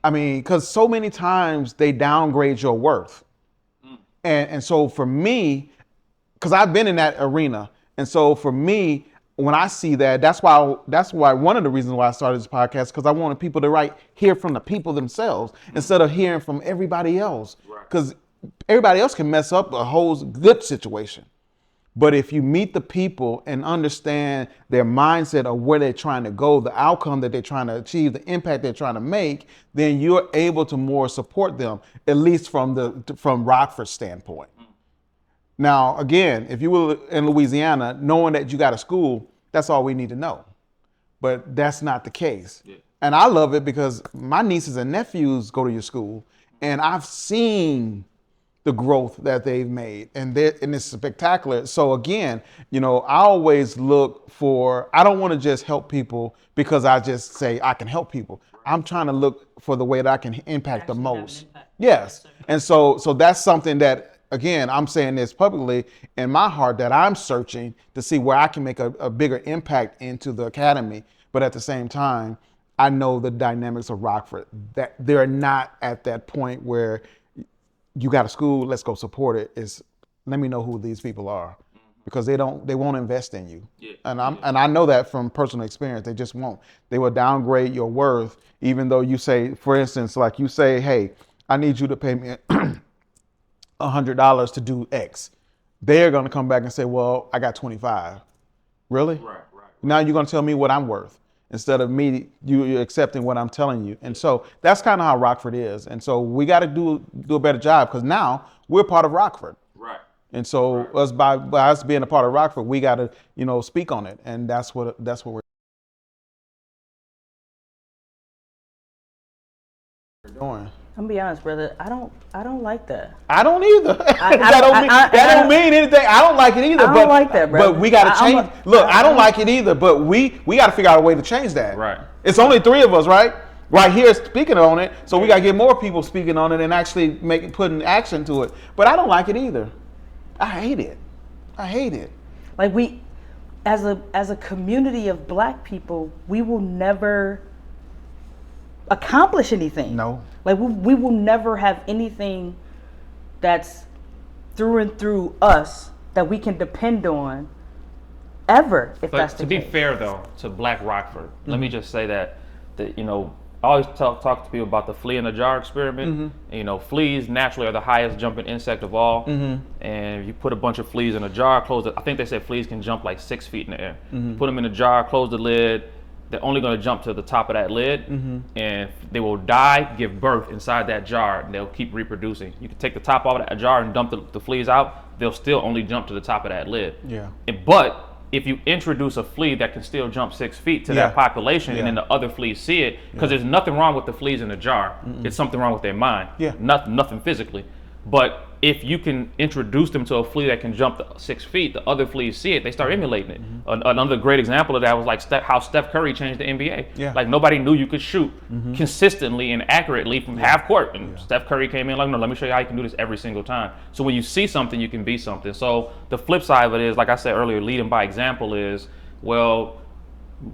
I mean, because so many times they downgrade your worth. And so for me, because I've been in that arena, and so for me, when I see that, that's why one of the reasons why I started this podcast, because I wanted people to hear from the people themselves instead of hearing from everybody else, because everybody else can mess up a whole good situation. But if you meet the people and understand their mindset of where they're trying to go, the outcome that they're trying to achieve, the impact they're trying to make, then you're able to more support them, at least from Rockford's standpoint. Now, again, if you were in Louisiana, knowing that you got a school, that's all we need to know. But that's not the case. Yeah. And I love it because my nieces and nephews go to your school, and I've seen the growth that they've made, and it's spectacular. So again, I always look for, I don't want to just help people because I just say I can help people. I'm trying to look for the way that I can impact the most. Yes. And so that's something that, again, I'm saying this publicly in my heart, that I'm searching to see where I can make a bigger impact into the academy. But at the same time, I know the dynamics of Rockford, that they're not at that point where you got a school, let's go support it. It's, let me know who these people are, because they won't invest in you. Yeah. And I know that from personal experience. They just won't. They will downgrade your worth, even though you say, for instance, like you say, hey, I need you to pay me $100 to do X. They're going to come back and say, well, I got 25. Really? Right. Now you're going to tell me what I'm worth, instead of you accepting what I'm telling you. And so that's kind of how Rockford is. And so we got to do a better job, because now we're part of Rockford. Right. And so us by us being a part of Rockford, we got to, speak on it. And that's what we're doing. I'm gonna be honest, brother. I don't like that. I don't either. That don't mean anything. I don't like it either. I don't like that, brother. But we got to change. I don't like it either. But we got to figure out a way to change that. Right. It's only 3 of us, right? Right here speaking on it. So we got to get more people speaking on it and actually putting action to it. But I don't like it either. I hate it. Like, we, as a community of Black people, we will never accomplish anything. No. Like, we will never have anything that's through and through us that we can depend on ever, if that's the case. To be fair, though, to Black Rockford, let me just say that I always talk to people about the flea in a jar experiment. And, fleas naturally are the highest jumping insect of all. And if you put a bunch of fleas in a jar, close it. I think they said fleas can jump like 6 feet in the air. Put them in a jar, close the lid. They're only going to jump to the top of that lid, and they will die, give birth inside that jar, and they'll keep reproducing. You can take the top off of that jar and dump the fleas out. They'll still only jump to the top of that lid. Yeah. But if you introduce a flea that can still jump 6 feet to that population, and then the other fleas see it, because there's nothing wrong with the fleas in the jar. It's something wrong with their mind. Yeah. Nothing physically. But if you can introduce them to a flea that can jump 6 feet, the other fleas see it, they start emulating it. Another great example of that was like how Steph Curry changed the NBA. Yeah. Like, nobody knew you could shoot consistently and accurately from half court. And Steph Curry came in like, no, let me show you how you can do this every single time. So when you see something, you can be something. So the flip side of it is, like I said earlier, leading by example is, well,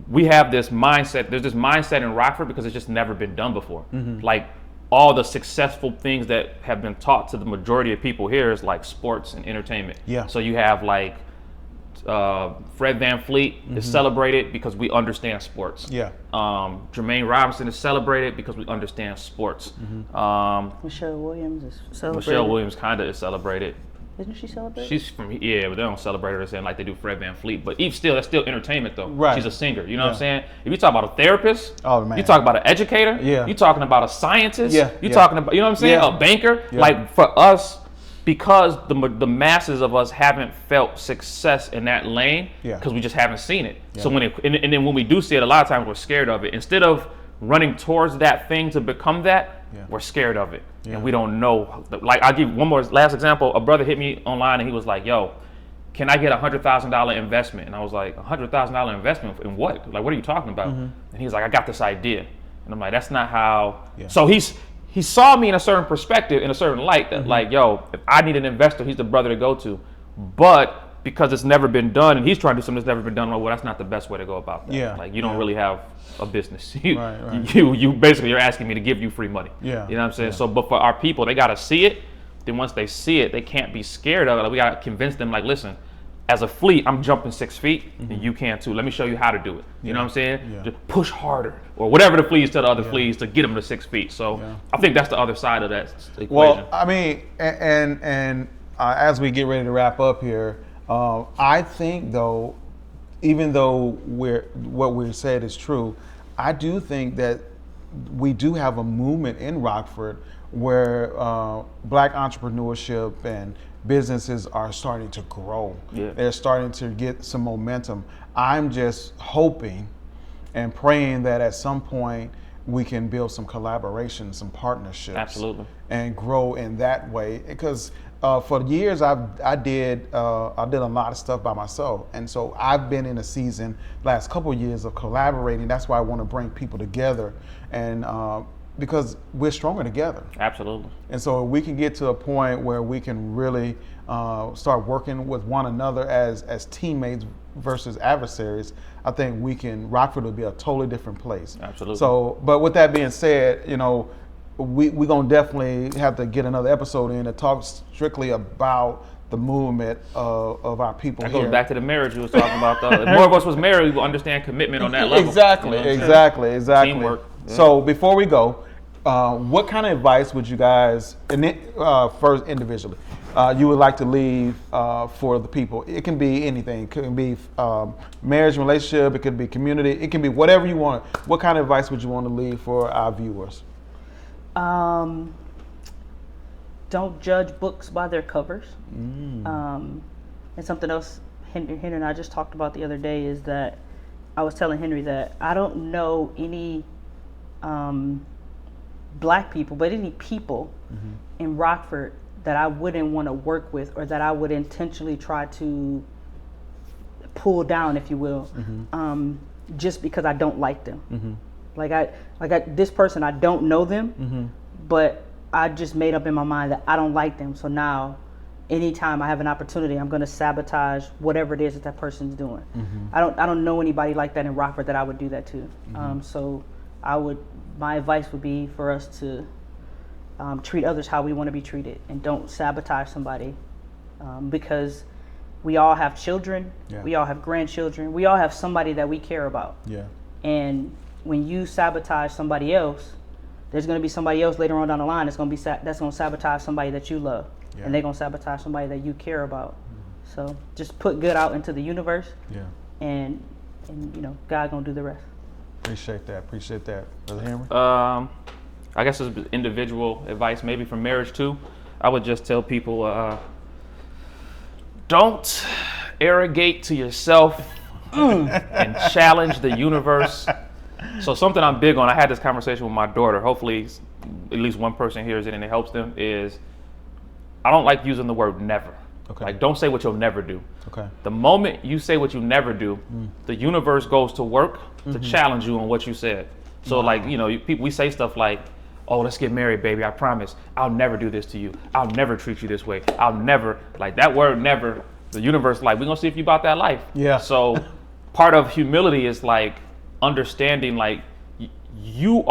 we have this mindset. There's this mindset in Rockford because it's just never been done before. Like, all the successful things that have been taught to the majority of people here is like sports and entertainment. Yeah. So you have like Fred VanVleet is celebrated because we understand sports. Yeah. Jermaine Robinson is celebrated because we understand sports. Michelle Williams is celebrated. Michelle Williams kind of is celebrated. Isn't she celebrated? She's from, but they don't celebrate her the same like they do Fred VanVleet. But that's still entertainment though. Right. She's a singer. You know what I'm saying? If you talk about a therapist, you talk about an educator, you talking about a scientist, you talking about, you know what I'm saying? A banker. Like, for us, because the masses of us haven't felt success in that lane, because we just haven't seen it. So and then when we do see it, a lot of times we're scared of it. Instead of running towards that thing to become that, we're scared of it. And we don't know. Like, I'll give one more last example. A brother hit me online and he was like, yo, can I get $100,000 investment? And I was like, $100,000 investment in what? Like, what are you talking about? And he's like, I got this idea. And I'm like, that's not how. So he saw me in a certain perspective, in a certain light, that like, yo, if I need an investor, he's the brother to go to. But because it's never been done and he's trying to do something that's never been done, well, that's not the best way to go about that. Like, you don't really have a business. You basically, you're asking me to give you free money. You know what I'm saying? So, but for our people, they got to see it. then once they see it, they can't be scared of it. Like, we gotta convince them, like, listen, as a fleet, I'm jumping 6 feet, and you can too. Let me show you how to do it. You know what I'm saying? Yeah. Just push harder, or whatever the fleas tell the other fleas to get them to 6 feet. So I think that's the other side of that equation. Well, I mean, and as we get ready to wrap up here, I think though, even though what we said is true, I do think that we do have a movement in Rockford where Black entrepreneurship and businesses are starting to grow. Yeah. They're starting to get some momentum. I'm just hoping and praying that at some point we can build some collaboration, some partnerships. Absolutely. And grow in that way. Because for years I did a lot of stuff by myself, and so I've been in a season last couple of years of collaborating. That's why I want to bring people together, and because we're stronger together. Absolutely. And so we can get to a point where we can really start working with one another as teammates versus adversaries. I think Rockford will be a totally different place. Absolutely. So, but with that being said, we're gonna definitely have to get another episode in to talk strictly about the movement of our people That here. goes back to the marriage you was talking about, though. If more of us was married, we would understand commitment on that level. Exactly, You know what I'm saying? exactly. Teamwork. Yeah. So before we go, what kind of advice would you guys, first individually, you would like to leave for the people? It can be anything. It can be marriage, relationship. It could be community. It can be whatever you want. What kind of advice would you want to leave for our viewers? Don't judge books by their covers. And something else Henry and I just talked about the other day is that I was telling Henry that I don't know any Black people, but any people in Rockford that I wouldn't want to work with, or that I would intentionally try to pull down, if you will, just because I don't like them. This person, I don't know them, but I just made up in my mind that I don't like them. So now, anytime I have an opportunity, I'm going to sabotage whatever it is that person's doing. I don't know anybody like that in Rockford that I would do that to. So my advice would be for us to treat others how we want to be treated, and don't sabotage somebody, because we all have children, we all have grandchildren, we all have somebody that we care about. And when you sabotage somebody else, there's going to be somebody else later on down the line that's going to sabotage somebody that you love, and they're going to sabotage somebody that you care about. So just put good out into the universe, and God gonna do the rest. Appreciate that. Brother Henry? I guess it's individual advice, maybe from marriage too. I would just tell people, don't arrogate to yourself and challenge the universe. So something I'm big on, I had this conversation with my daughter, hopefully at least one person hears it and it helps them, is I don't like using the word never. Okay. Like, don't say what you'll never do. Okay. The moment you say what you never do, the universe goes to work to challenge you on what you said. So we say stuff like, oh, let's get married, baby, I promise. I'll never do this to you. I'll never treat you this way. I'll never, like that word never, the universe, like, we're gonna see if you about that life. Yeah. So part of humility is like understanding, like, you're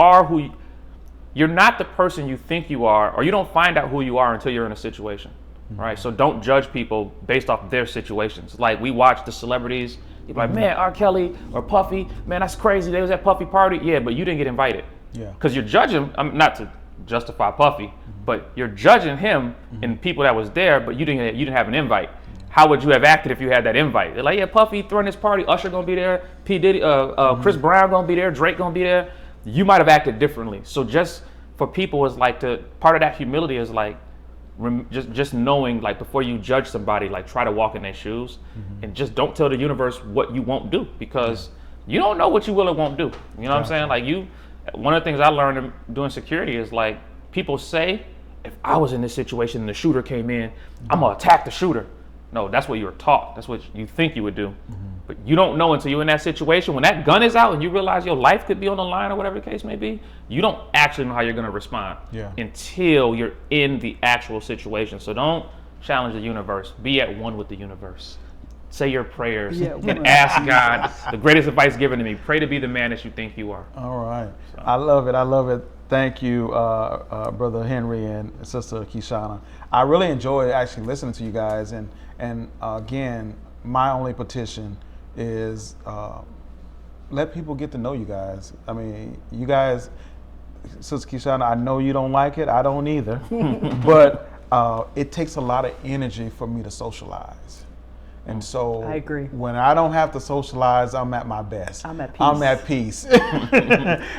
not the person you think you are, or you don't find out who you are until you're in a situation. Right? So don't judge people based off their situations. Like, we watch the celebrities, you're like, man, R. Kelly or Puffy, man, that's crazy. They was at Puffy party. Yeah, but you didn't get invited. Yeah. Because you're judging, not to justify Puffy, but you're judging him and people that was there, but you didn't have an invite. How would you have acted if you had that invite? They're like, yeah, Puffy throwing this party, Usher gonna be there, P. Diddy, Chris Brown gonna be there, Drake gonna be there. You might have acted differently. So just for people, is like part of that humility is like, just knowing, like, before you judge somebody, like, try to walk in their shoes and just don't tell the universe what you won't do, because you don't know what you will or won't do. You know what I'm saying? Like, one of the things I learned doing security is, like, people say, if I was in this situation and the shooter came in, I'm gonna attack the shooter. No, that's what you were taught. That's what you think you would do. But you don't know until you're in that situation. When that gun is out and you realize your life could be on the line or whatever the case may be, you don't actually know how you're going to respond until you're in the actual situation. So don't challenge the universe. Be at one with the universe. Say your prayers and ask God. The greatest advice given to me: pray to be the man that you think you are. All right. So. I love it. Thank you, Brother Henry and Sister Keishonda. I really enjoyed actually listening to you guys, and again, my only petition is let people get to know you guys. I mean, you guys, Sister Keishonda, I know you don't like it. I don't either. But it takes a lot of energy for me to socialize. And so I agree. When I don't have to socialize, I'm at my best. I'm at peace. I'm at peace.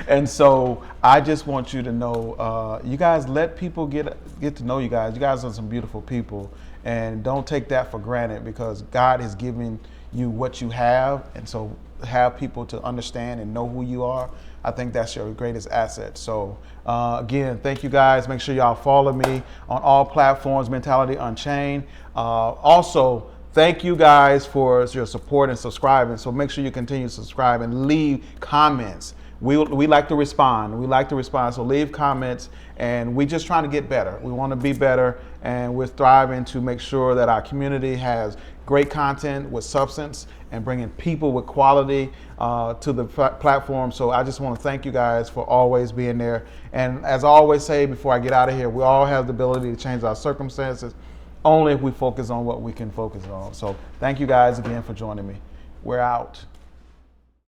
And so I just want you to know, you guys let people get to know you guys. You guys are some beautiful people. And don't take that for granted, because God has given you what you have. And so have people to understand and know who you are. I think that's your greatest asset. So again, thank you guys. Make sure y'all follow me on all platforms, Mentality Unchained. Also, thank you guys for your support and subscribing. So make sure you continue to subscribe and leave comments. We like to respond. We like to respond. So leave comments, and we're just trying to get better. We want to be better, and we're striving to make sure that our community has great content with substance and bringing people with quality to the platform. So I just want to thank you guys for always being there. And as I always say before I get out of here, we all have the ability to change our circumstances only if we focus on what we can focus on. So thank you guys again for joining me. We're out.